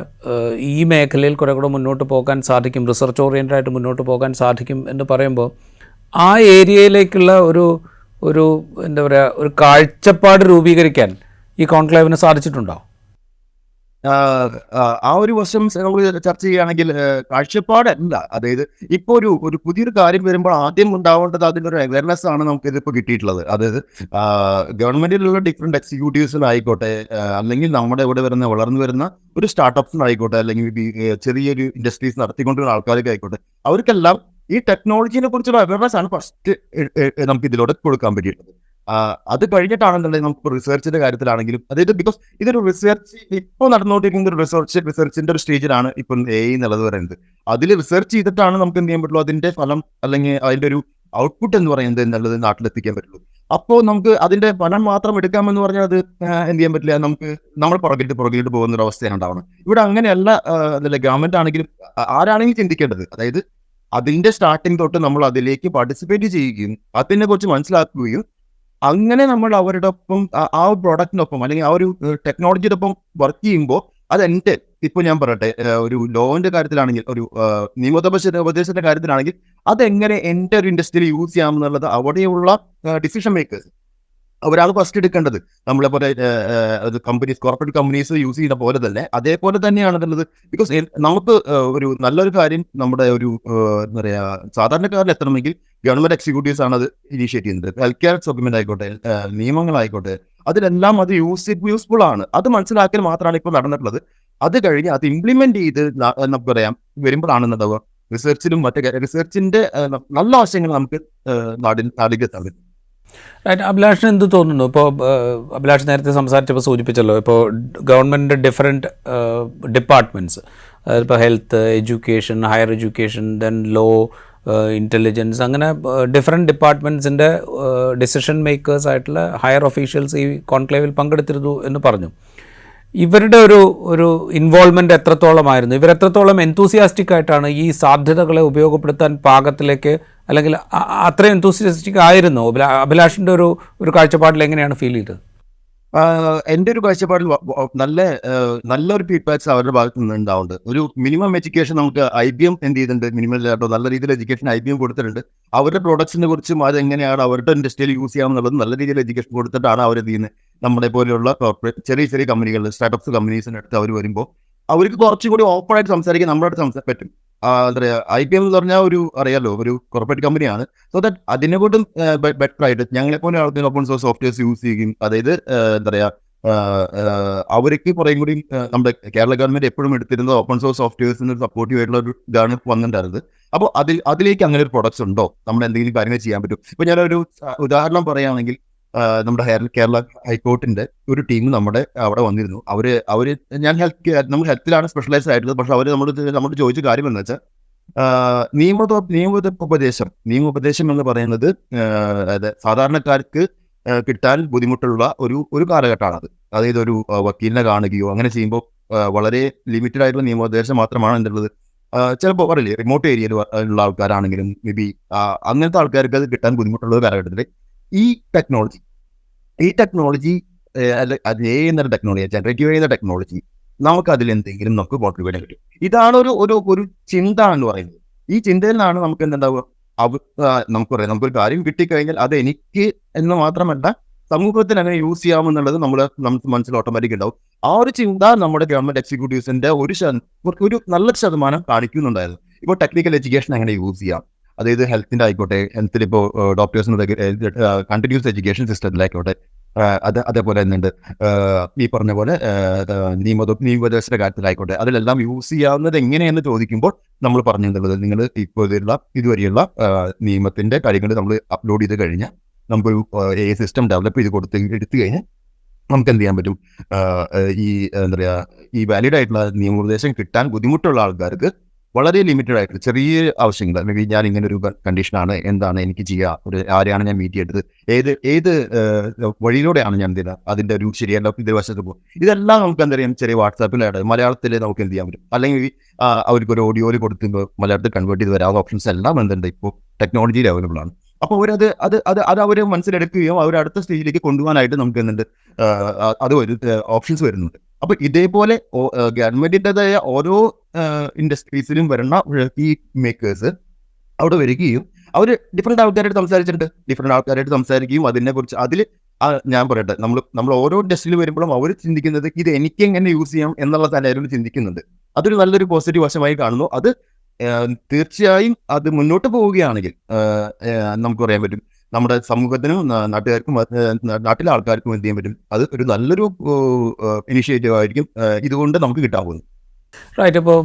ഈ മേഖലയിൽ കുറെ കൂടെ മുന്നോട്ട് പോകാൻ സാധിക്കും, റിസർച്ച് ഓറിയൻറ്റഡ് ആയിട്ട് മുന്നോട്ട് പോകാൻ സാധിക്കും എന്ന് പറയുമ്പോൾ ആ ഏരിയയിലേക്കുള്ള ഒരു എന്താ പറയുക ഒരു കാഴ്ചപ്പാട് രൂപീകരിക്കാൻ ഈ കോൺക്ലേവിന് സാധിച്ചിട്ടുണ്ടോ? ആ ഒരു വശം നമ്മൾ ചർച്ച ചെയ്യുകയാണെങ്കിൽ കാഴ്ചപ്പാടല്ല. അതായത് ഇപ്പോൾ ഒരു പുതിയൊരു കാര്യം വരുമ്പോൾ ആദ്യം ഉണ്ടാവേണ്ടത് അതിൻ്റെ ഒരു അവയർനെസ് ആണ് നമുക്ക് ഇതിപ്പോൾ കിട്ടിയിട്ടുള്ളത്. അതായത് ഗവൺമെന്റിലുള്ള ഡിഫറെന്റ് എക്സിക്യൂട്ടീവ്സിനായിക്കോട്ടെ, അല്ലെങ്കിൽ നമ്മുടെ ഇവിടെ വളർന്നു വരുന്ന ഒരു സ്റ്റാർട്ടപ്സിനായിക്കോട്ടെ, അല്ലെങ്കിൽ ചെറിയൊരു ഇൻഡസ്ട്രീസ് നടത്തിക്കൊണ്ടിരുന്ന ആൾക്കാർക്കായിക്കോട്ടെ, അവർക്കെല്ലാം ഈ ടെക്നോളജിനെ കുറിച്ചുള്ള അവയർനെസ് ആണ് ഫസ്റ്റ് നമുക്ക് ഇതിലൂടെ കൊടുക്കാൻ പറ്റിയിട്ടുള്ളത്. അത് കഴിഞ്ഞിട്ടാണെന്നുണ്ടെങ്കിൽ നമുക്ക് റിസർച്ചിന്റെ കാര്യത്തിലാണെങ്കിലും, അതായത് ബിക്കോസ് ഇതൊരു റിസർച്ച് ഇപ്പോൾ നടന്നുകൊണ്ടിരിക്കുന്ന ഒരു റിസർച്ചിന്റെ ഒരു സ്റ്റേജിലാണ് ഇപ്പം AI എന്നുള്ളത് പറയുന്നത്. അതിൽ റിസർച്ച് ചെയ്തിട്ടാണ് നമുക്ക് എന്ത് ചെയ്യാൻ പറ്റുള്ളൂ, അതിന്റെ ഫലം അല്ലെങ്കിൽ അതിന്റെ ഒരു ഔട്ട്പുട്ട് എന്ന് പറയുന്നത് എന്നുള്ളത് നാട്ടിലെത്തിക്കാൻ പറ്റുള്ളൂ. അപ്പോൾ നമുക്ക് അതിന്റെ ഫലം മാത്രം എടുക്കാമെന്ന് പറഞ്ഞാൽ അത് എന്ത് ചെയ്യാൻ പറ്റില്ല, നമ്മൾ പുറകിലിട്ട് പോകുന്ന ഒരു അവസ്ഥയാണ് ഉണ്ടാവുന്നത്. ഇവിടെ അങ്ങനെയല്ല. അതല്ല ഗവൺമെന്റ് ആണെങ്കിലും ആരാണെങ്കിലും ചിന്തിക്കേണ്ടത്, അതായത് അതിന്റെ സ്റ്റാർട്ടിങ് തൊട്ട് നമ്മൾ അതിലേക്ക് പാർട്ടിസിപ്പേറ്റ് ചെയ്യുകയും അതിനെ കുറിച്ച് മനസ്സിലാക്കുകയും അങ്ങനെ നമ്മൾ അവരുടെ ഒപ്പം ആ ഒരു പ്രോഡക്റ്റിനൊപ്പം അല്ലെങ്കിൽ ആ ഒരു ടെക്നോളജിയുടെ ഒപ്പം വർക്ക് ചെയ്യുമ്പോൾ അതെന്റെ ഇപ്പോൾ ഞാൻ പറയട്ടെ, ഒരു ലോന്റെ കാര്യത്തിലാണെങ്കിൽ, ഒരു നിയമോപദേശത്തിന്റെ കാര്യത്തിലാണെങ്കിൽ അതെങ്ങനെ എൻ്റെ ഒരു ഇൻഡസ്ട്രിയിൽ യൂസ് ചെയ്യാമെന്നുള്ളത് അവിടെയുള്ള ഡിസിഷൻ മേക്കേഴ്സ് അവരാണ് ഫസ്റ്റ് എടുക്കേണ്ടത്. നമ്മളെ പോലെ കമ്പനീസ്, കോർപ്പറേറ്റ് കമ്പനീസ് യൂസ് ചെയ്യുന്ന പോലെ തന്നെ അതേപോലെ തന്നെയാണ് എന്നുള്ളത്. ബിക്കോസ് നമുക്ക് ഒരു നല്ലൊരു കാര്യം നമ്മുടെ ഒരു എന്താ പറയുക സാധാരണക്കാരിൽ എത്തണമെങ്കിൽ ഗവൺമെന്റ് എക്സിക്യൂട്ടീവ്സ് ആണ് അത് ഇനീഷ്യേറ്റ് ചെയ്യുന്നത്. ഹെൽത്ത് കെയർ സെഗ്മെന്റ് ആയിക്കോട്ടെ, നിയമങ്ങളായിക്കോട്ടെ, അതിലെല്ലാം അത് യൂസ്ഫുൾ ആണ്. അത് മനസ്സിലാക്കൽ മാത്രമാണ് ഇപ്പോൾ നടന്നിട്ടുള്ളത്. അത് കഴിഞ്ഞ് അത് ഇംപ്ലിമെന്റ് ചെയ്ത് നമുക്ക് പറയാം വരുമ്പോഴാണെന്നുണ്ടാവുക റിസർച്ചിലും മറ്റേ റിസർച്ചിന്റെ നല്ല ആശയങ്ങൾ നമുക്ക് നാടിലേക്ക് എത്താൻ പറ്റും. റൈറ്റ്. അഭിലാഷിന് എന്ത് തോന്നുന്നു? ഇപ്പോൾ അഭിലാഷ് നേരത്തെ സംസാരിച്ചപ്പോൾ സൂചിപ്പിച്ചല്ലോ, ഇപ്പോൾ ഗവൺമെൻറ് ഡിഫറെൻറ്റ് ഡിപ്പാർട്ട്മെൻറ്റ്സ്, അതായത് ഇപ്പോൾ health, education, higher education, then law, intelligence, അങ്ങനെ ഡിഫറെൻറ്റ് ഡിപ്പാർട്ട്മെൻറ്റ്സിൻ്റെ ഡിസിഷൻ മേക്കേഴ്സ് ആയിട്ടുള്ള ഹയർ ഒഫീഷ്യൽസ് ഈ കോൺക്ലേവിൽ പങ്കെടുത്തിരുന്നു എന്ന് പറഞ്ഞു. ഇവരുടെ ഒരു ഇൻവോൾവ്മെൻറ്റ് എത്രത്തോളമായിരുന്നു? ഇവരെത്രത്തോളം എന്തൂസിയാസ്റ്റിക് ആയിട്ടാണ് ഈ സാധ്യതകളെ ഉപയോഗപ്പെടുത്താൻ പാകത്തിലേക്ക്, അല്ലെങ്കിൽ അത്രയും എന്തൂസിയാസ്റ്റിക് ആയിരുന്നു? അഭിലാഷിൻ്റെ ഒരു കാഴ്ചപ്പാടിൽ എങ്ങനെയാണ് ഫീൽ ചെയ്തത്? എൻ്റെ ഒരു കാഴ്ചപ്പാടിൽ നല്ലൊരു ഫീഡ്ബാക്സ് അവരുടെ ഭാഗത്ത് നിന്ന് ഉണ്ടാവുന്നുണ്ട്. ഒരു മിനിമം എഡ്യൂക്കേഷൻ നമുക്ക് IBM എന്ത് ചെയ്തിട്ടുണ്ട്, മിനിമം നല്ല രീതിയിൽ എഡ്യൂക്കേഷൻ IBM കൊടുത്തിട്ടുണ്ട്. അവരുടെ പ്രോഡക്ട്സിനെ കുറിച്ചും അതെങ്ങനെയാണ് അവരുടെ ഇൻഡസ്ട്രിയിൽ യൂസ് ചെയ്യാമെന്നുള്ളത് നല്ല രീതിയിൽ എഡ്യൂക്കേഷൻ കൊടുത്തിട്ടാണ് അവർ ചെയ്യുന്നത്. നമ്മുടെ പോലെയുള്ള ചെറിയ ചെറിയ കമ്പനികൾ, സ്റ്റാർട്ടപ്സ് കമ്പനീസിൻ്റെ അടുത്ത് അവർ വരുമ്പോൾ അവർക്ക് കുറച്ചും കൂടി ഓപ്പൺ ആയിട്ട് സംസാരിക്കാൻ നമ്മുടെ അടുത്ത് പറ്റും. എന്താ പറയുക, IBM എന്ന് പറഞ്ഞാൽ അറിയാലോ, ഒരു കോർപ്പറേറ്റ് കമ്പനിയാണ്. സോ ദാറ്റ് അതിനെക്കൊണ്ടും ബെറ്റർ ആയിട്ട് ഞങ്ങളെപ്പോലെ ആൾക്കാർ ഓപ്പൺ സോഴ്സ് സോഫ്റ്റ്വെയർസ് യൂസ് ചെയ്യും. അതായത് എന്താ പറയുക, അവർക്ക് കുറേയും കൂടി നമ്മുടെ കേരള ഗവൺമെന്റ് എപ്പോഴും എടുത്തിരുന്നത് ഓപ്പൺ സോഴ്സ് സോഫ്റ്റ്വെയർസിന് സപ്പോർട്ടീവ് ആയിട്ടുള്ള ഒരു ഇതാണ് വന്നിട്ടുണ്ടായിരുന്നത്. അപ്പോൾ അതിലേക്ക് അങ്ങനെ ഒരു പ്രൊഡക്ട്സ് ഉണ്ടോ, നമ്മൾ എന്തെങ്കിലും കാര്യങ്ങൾ ചെയ്യാൻ പറ്റും. ഇപ്പോൾ ഞാനൊരു ഉദാഹരണം പറയുകയാണെങ്കിൽ, നമ്മുടെ കേരള ഹൈക്കോർട്ടിന്റെ ഒരു ടീം നമ്മുടെ അവിടെ വന്നിരുന്നു. അവര് ഞാൻ നമ്മൾ ഹെൽത്തിലാണ് സ്പെഷ്യലൈസ് ആയിട്ടുള്ളത്. പക്ഷെ അവർ നമ്മളോട് ചോദിച്ച കാര്യം എന്ന് വെച്ചാൽ, നിയമോപദേശം എന്ന് പറയുന്നത് സാധാരണക്കാർക്ക് കിട്ടാൻ ബുദ്ധിമുട്ടുള്ള ഒരു കാലഘട്ടമാണത്. അതായത് ഒരു വക്കീലിനെ കാണുകയോ അങ്ങനെ ചെയ്യുമ്പോൾ വളരെ ലിമിറ്റഡ് ആയിട്ടുള്ള നിയമോപദേശം മാത്രമാണ് എന്തുള്ളത്. ചിലപ്പോൾ പറയില്ലേ, റിമോട്ട് ഏരിയയിൽ ഉള്ള ആൾക്കാരാണെങ്കിലും മേ ബി അങ്ങനത്തെ ആൾക്കാർക്ക് അത് കിട്ടാൻ ബുദ്ധിമുട്ടുള്ള ഒരു കാലഘട്ടത്തിൽ ഈ ടെക്നോളജി അത് ചെയ്യുന്ന ടെക്നോളജി, ജനറേറ്റീവ് ചെയ്യുന്ന ടെക്നോളജി നമുക്ക് അതിലെന്തെങ്കിലും നമുക്ക് കോൺട്രിബ്യൂട്ട് ചെയ്യാൻ പറ്റും. ഇതാണ് ഒരു ചിന്ത എന്ന് പറയുന്നത്. ഈ ചിന്തയിൽ നിന്നാണ് നമുക്ക് എന്തുണ്ടാവുക, നമുക്കറിയാം, നമുക്കൊരു കാര്യം കിട്ടിക്കഴിഞ്ഞാൽ അത് എനിക്ക് എന്ന് മാത്രമല്ല സമൂഹത്തിന് അങ്ങനെ യൂസ് ചെയ്യാമെന്നുള്ളത് നമുക്ക് മനസ്സിൽ ഓട്ടോമാറ്റിക് ഉണ്ടാവും. ആ ഒരു ചിന്ത നമ്മുടെ ഗവൺമെന്റ് എക്സിക്യൂട്ടീവ്സിന്റെ ഒരു നല്ല ശതമാനം കാണിക്കുന്നുണ്ടായിരുന്നു. ഇപ്പോൾ ടെക്നിക്കൽ എഡ്യൂക്കേഷൻ എങ്ങനെ യൂസ് ചെയ്യാം, അതായത് ഹെൽത്തിന്റെ ആയിക്കോട്ടെ, ഹെൽത്തിൽ ഇപ്പോൾ ഡോക്ടേഴ്സിന് കണ്ടിന്യൂസ് എഡ്യൂക്കേഷൻ സിസ്റ്റത്തിലായിക്കോട്ടെ, അതേപോലെ തന്നെ ഈ പറഞ്ഞ പോലെ നിയമോപദേശത്തിന്റെ കാര്യത്തിലായിക്കോട്ടെ, അതിലെല്ലാം യൂസ് ചെയ്യാവുന്നത് എങ്ങനെയെന്ന് ചോദിക്കുമ്പോൾ നമ്മൾ പറഞ്ഞിട്ടുള്ളത്, നിങ്ങൾ ഇപ്പോൾ ഇതുവരെയുള്ള നിയമത്തിന്റെ കാര്യങ്ങൾ നമ്മൾ അപ്ലോഡ് ചെയ്ത് കഴിഞ്ഞാൽ നമുക്കൊരു സിസ്റ്റം ഡെവലപ്പ് ചെയ്ത് എടുത്തു കഴിഞ്ഞാൽ നമുക്ക് എന്ത് ചെയ്യാൻ പറ്റും, എന്താ പറയുക, ഈ വാലിഡ് ആയിട്ടുള്ള നിയമോപദേശം കിട്ടാൻ ബുദ്ധിമുട്ടുള്ള ആൾക്കാർക്ക് വളരെ ലിമിറ്റഡ് ആയിട്ട് ചെറിയ ആവശ്യങ്ങൾ, അല്ലെങ്കിൽ ഞാൻ ഇങ്ങനെ ഒരു കണ്ടീഷനാണ്, എന്താണ് എനിക്ക് ചെയ്യുക, ആരെയാണ് ഞാൻ മീറ്റ് ചെയ്തത്, ഏത് വഴിയിലൂടെയാണ് ഞാൻ എന്ത് ചെയ്യുക, അതിൻ്റെ ഒരു ശരിയല്ല ഇത് വശത്ത് പോകും. ഇതെല്ലാം നമുക്ക് എന്താ പറയുക, ചെറിയ വാട്സാപ്പിലായിട്ട് മലയാളത്തിൽ നമുക്ക് എന്ത് ചെയ്യാൻ പറ്റും, അല്ലെങ്കിൽ അവർക്കൊരു ഓഡിയോയിൽ കൊടുക്കുമ്പോൾ മലയാളത്തിൽ കൺവേർട്ട് ചെയ്ത് വരാവുന്ന ഓപ്ഷൻസ് എല്ലാം എന്തുണ്ട് ഇപ്പോൾ ടെക്നോളജിയിൽ അവൈലബിൾ ആണ്. അപ്പോൾ അത് അവർ മനസ്സിലെടുക്കുകയും അവർ അടുത്ത സ്റ്റേജിലേക്ക് കൊണ്ടുപോകാനായിട്ട് നമുക്ക് എന്തുണ്ട് അത് ഓപ്ഷൻസ് വരുന്നുണ്ട്. അപ്പൊ ഇതേപോലെ ഗവൺമെന്റിൻ്റെതായ ഓരോ ഇൻഡസ്ട്രീസിലും വരുന്ന ഈ മേക്കേഴ്സ് അവിടെ വരികയും അവർ ഡിഫറെന്റ് ആൾക്കാരായിട്ട് സംസാരിക്കുകയും അതിനെക്കുറിച്ച് ഞാൻ പറയട്ടെ, നമ്മൾ ഓരോ ഇൻഡസ്ട്രിയിൽ വരുമ്പോഴും അവർ ചിന്തിക്കുന്നത് ഇത് എനിക്ക് എങ്ങനെ യൂസ് ചെയ്യാം എന്നുള്ള തലയിൽ ചിന്തിക്കുന്നുണ്ട്. അതൊരു നല്ലൊരു പോസിറ്റീവ് വശമായി കാണുന്നു. അത് തീർച്ചയായും അത് മുന്നോട്ട് പോവുകയാണെങ്കിൽ നമുക്ക് പറയാൻ പറ്റും, നമ്മുടെ സമൂഹത്തിനും നാട്ടുകാർക്കും നാട്ടിലെ ആൾക്കാർക്കും എന്ത് ചെയ്യാൻ പറ്റും, അത് ഒരു നല്ലൊരു ഇനിഷ്യേറ്റീവ് ആയിരിക്കും ഇതുകൊണ്ട് നമുക്ക് കിട്ടാൻ പോകുന്നത്. റൈറ്റ്. ഇപ്പോൾ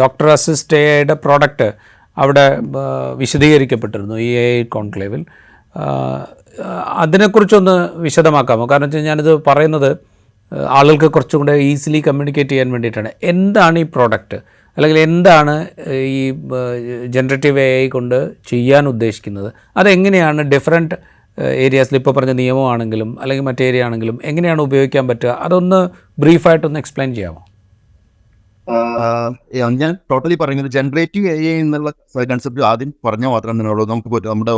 ഡോക്ടർ അസിസ്റ്റ് എയുടെ പ്രോഡക്റ്റ് അവിടെ വിശദീകരിക്കപ്പെട്ടിരുന്നു ഈ AI കോൺക്ലേവിൽ. അതിനെക്കുറിച്ചൊന്ന് വിശദമാക്കാമോ? കാരണം വെച്ചാൽ ഞാനിത് പറയുന്നത് ആളുകൾക്ക് കുറച്ചും കൂടെ ഈസിലി കമ്മ്യൂണിക്കേറ്റ് ചെയ്യാൻ വേണ്ടിയിട്ടാണ്. എന്താണ് ഈ പ്രോഡക്റ്റ്, അല്ലെങ്കിൽ എന്താണ് ഈ ജനറേറ്റീവ് AI കൊണ്ട് ചെയ്യാൻ ഉദ്ദേശിക്കുന്നത്, അതെങ്ങനെയാണ് ഡിഫറെൻറ്റ് ഏരിയാസിൽ, ഇപ്പോൾ പറഞ്ഞ നിയമമാണെങ്കിലും അല്ലെങ്കിൽ മറ്റേ ഏരിയ ആണെങ്കിലും എങ്ങനെയാണ് ഉപയോഗിക്കാൻ പറ്റുക, അതൊന്ന് ബ്രീഫായിട്ടൊന്ന് എക്സ്പ്ലെയിൻ ചെയ്യാമോ? ഞാൻ ടോട്ടലി പറയുന്നത് ജനറേറ്റീവ് AI എന്നുള്ള കൺസെപ്റ്റ് ആദ്യം പറഞ്ഞാൽ മാത്രമേ ഉള്ളൂ നമുക്ക് നമ്മുടെ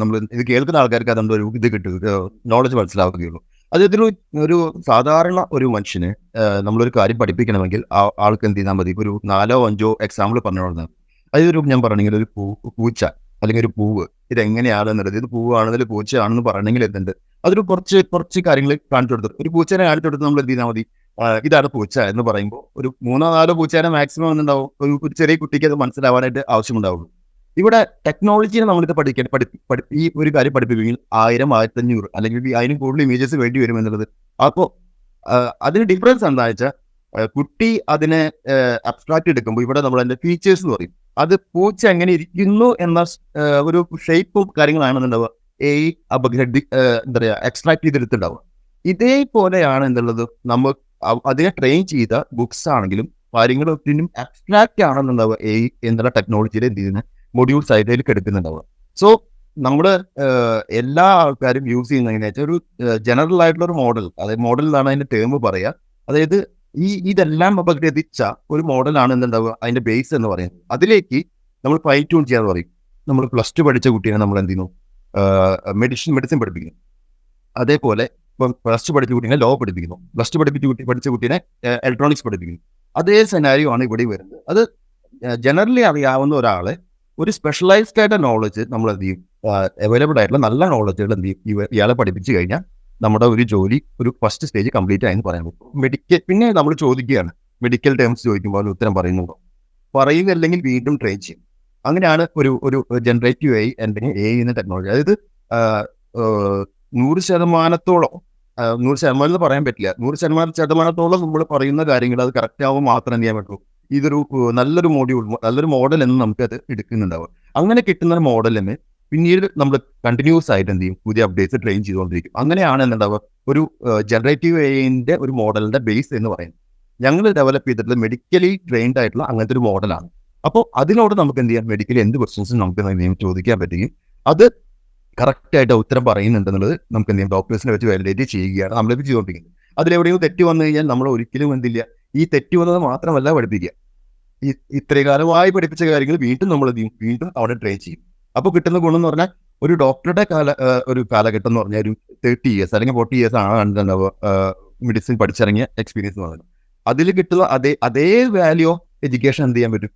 നമ്മൾ ഇത് കേൾക്കുന്ന ആൾക്കാർക്ക് അതുകൊണ്ട് ഒരു ഇത് കിട്ടും, നോളജ് മനസ്സിലാവുകയുള്ളൂ. അദ്ദേഹത്തിന് ഒരു സാധാരണ ഒരു മനുഷ്യന് നമ്മളൊരു കാര്യം പഠിപ്പിക്കണമെങ്കിൽ ആൾക്ക് എന്ത് ചെയ്താൽ മതി, ഒരു 4-5 എക്സാമ്പിൾ പറഞ്ഞു. അതൊരു ഞാൻ പറഞ്ഞെങ്കിൽ ഒരു പൂച്ച അല്ലെങ്കിൽ ഒരു പൂവ് ഇതെങ്ങനെയാണെന്നുള്ളത്, ഇത് പൂവാണെന്നതിൽ പൂച്ചയാണെന്ന് പറയണമെങ്കിൽ എന്തുണ്ട്, അതൊരു കുറച്ച് കാര്യങ്ങൾ കാണിച്ചു കൊടുത്തു. ഒരു പൂച്ചനെ കാണിച്ചു കൊടുത്ത് നമ്മൾ എന്ത് ചെയ്താൽ മതി, ഇതാണ് പൂച്ച എന്ന് പറയുമ്പോൾ ഒരു 3-4 പൂച്ചേനെ മാക്സിമം എന്തുണ്ടാവും, ഒരു ചെറിയ കുട്ടിക്ക് അത് മനസ്സിലാവാനായിട്ട് ആവശ്യമുണ്ടാവുള്ളൂ. ഇവിടെ ടെക്നോളജിയെ നമ്മളിത് ഈ ഒരു കാര്യം പഠിപ്പിക്കുകയും 1000-1500 അല്ലെങ്കിൽ അതിനും കൂടുതൽ ഇമേജസ് വേണ്ടി വരും എന്നുള്ളത്. അപ്പോൾ അതിന് ഡിഫറൻസ് എന്താണെന്ന് വെച്ചാൽ, കുട്ടി അതിനെ അബ്സ്ട്രാക്ട് എടുക്കുമ്പോൾ ഇവിടെ നമ്മൾ അതിന്റെ ഫീച്ചേഴ്സ് എന്ന് പറയും. അത് പൂച്ച എങ്ങനെ ഇരിക്കുന്നു എന്ന ഒരു ഷേപ്പും കാര്യങ്ങളാണെന്നുണ്ടാവുക എന്താ പറയുക എക്സ്ട്രാക്ട് ചെയ്തെടുത്തുണ്ടാവുക. ഇതേപോലെയാണ് എന്നുള്ളത് നമ്മൾ അതിനെ ട്രെയിൻ ചെയ്ത ബുക്സ് ആണെങ്കിലും കാര്യങ്ങളൊന്നും അബ്സ്ട്രാക്റ്റ് ആണെന്നുണ്ടാവുക എന്നുള്ള ടെക്നോളജിയിൽ എന്ത് ചെയ്യുന്ന മൊഡ്യൂൾസ് ആയിട്ട് അതിൽ എടുക്കുന്നുണ്ടാവുക. സോ നമ്മൾ എല്ലാ ആൾക്കാരും യൂസ് ചെയ്യുന്ന എങ്ങനെയാ വെച്ചാൽ ഒരു ജനറൽ ആയിട്ടുള്ള ഒരു മോഡൽ, അതായത് മോഡൽ എന്നാണ് അതിന്റെ ടേം പറയുക. അതായത് ഇതെല്ലാം അപഗ്രഥിച്ച ഒരു മോഡലാണ് എന്തുണ്ടാവുക, അതിന്റെ ബേസ് എന്ന് പറയുന്നത്. അതിലേക്ക് നമ്മൾ ഫൈൻ ട്യൂൺ ചെയ്യാന്ന് പറയും. നമ്മൾ +2 പഠിച്ച കുട്ടീനെ നമ്മൾ എന്ത് ചെയ്യുന്നു, മെഡിസിൻ പഠിപ്പിക്കുന്നു. അതേപോലെ ഇപ്പം +2 പഠിച്ച കുട്ടീനെ ലോ പഠിപ്പിക്കുന്നു, +2 പഠിച്ച കുട്ടീനെ ഇലക്ട്രോണിക്സ് പഠിപ്പിക്കുന്നു. അതേ സെനാരിയോ ആണ് ഇവിടെ വരുന്നത്. അത് ജനറലി അറിയാവുന്ന ഒരാളെ ഒരു സ്പെഷ്യലൈസ്ഡ് ആയിട്ട് നോളജ് നമ്മൾ എന്ത് ചെയ്യും, അവൈലബിൾ ആയിട്ടുള്ള നല്ല നോളജുകൾ എന്ത് ചെയ്യും, ഇയാളെ പഠിപ്പിച്ചു കഴിഞ്ഞാൽ നമ്മുടെ ഒരു ജോലി ഒരു ഫസ്റ്റ് സ്റ്റേജ് കംപ്ലീറ്റ് ആയെന്ന് പറയാൻ പറ്റും. പിന്നെ നമ്മൾ ചോദിക്കുകയാണ്, മെഡിക്കൽ ടേംസ് ചോദിക്കുമ്പോൾ ഉത്തരം പറയുന്നുണ്ടോ, പറയുന്നില്ലെങ്കിൽ വീണ്ടും ട്രെയിൻ ചെയ്യും. അങ്ങനെയാണ് ഒരു ജനറേറ്റീവ് AI അല്ലെങ്കിൽ AI എന്ന ടെക്നോളജി. അതായത് 100% 100% എന്ന് പറയാൻ പറ്റില്ല, 100% നമ്മൾ പറയുന്ന കാര്യങ്ങൾ അത് കറക്റ്റ് ആവുമ്പോൾ മാത്രം എന്ത് ചെയ്യാൻ പറ്റുള്ളൂ. ഇതൊരു നല്ലൊരു മോഡൽ എന്ന് നമുക്ക് അത് എടുക്കുന്നുണ്ടാവുക. അങ്ങനെ കിട്ടുന്ന മോഡലിന് പിന്നീട് നമ്മൾ കണ്ടിന്യൂസ് ആയിട്ട് എന്ത് ചെയ്യും, പുതിയ അപ്ഡേറ്റ്സ് ട്രെയിൻ ചെയ്തുകൊണ്ടിരിക്കും. അങ്ങനെയാണ് എന്തുണ്ടാവുക, ഒരു ജനറേറ്റീവ് AIന്റെ ഒരു മോഡലിന്റെ ബേസ് എന്ന് പറയുന്നത്. ഞങ്ങൾ ഡെവലപ്പ് ചെയ്തിട്ടുള്ള മെഡിക്കലി ട്രെയിൻഡ് ആയിട്ടുള്ള അങ്ങനത്തെ ഒരു മോഡലാണ്. അപ്പോൾ അതിനോട് നമുക്ക് എന്ത് ചെയ്യാം, മെഡിക്കലി എന്ത് ക്വസ്റ്റ്യൻസും നമുക്ക് ചോദിക്കാൻ പറ്റുകയും അത് കറക്റ്റായിട്ട് ഉത്തരം പറയുന്നുണ്ടെന്നുള്ളത് നമുക്ക് എന്ത് ചെയ്യും, ഡോക്ടേഴ്സിനെ വെച്ച് വാലിഡേറ്റ് ചെയ്യുകയാണ് നമ്മളിപ്പോൾ ചെയ്തുകൊണ്ടിരിക്കുന്നത്. അതിലെവിടെയും തെറ്റ് വന്നു കഴിഞ്ഞാൽ നമ്മൾ ഒരിക്കലും എന്തില്ല, ഈ തെറ്റ് വന്നത് മാത്രമല്ല പഠിപ്പിക്കുക, ഇത്രയും കാലമായി പഠിപ്പിച്ച കാര്യങ്ങൾ വീണ്ടും നമ്മൾ എന്ത് ചെയ്യും, വീണ്ടും അവിടെ ട്രെയിൻ ചെയ്യും. അപ്പോൾ കിട്ടുന്ന ഗുണം എന്ന് പറഞ്ഞാൽ ഒരു ഡോക്ടറുടെ ഒരു കാലഘട്ടം എന്ന് പറഞ്ഞാൽ ഒരു 30 years അല്ലെങ്കിൽ 40 years ആണ് മെഡിസിൻ പഠിച്ചിറങ്ങിയ എക്സ്പീരിയൻസ് എന്ന് പറയുന്നത്. അതിൽ കിട്ടുന്ന അതേ വാല്യൂ ഓഫ് എഡ്യൂക്കേഷൻ എന്ത് ചെയ്യാൻ പറ്റും,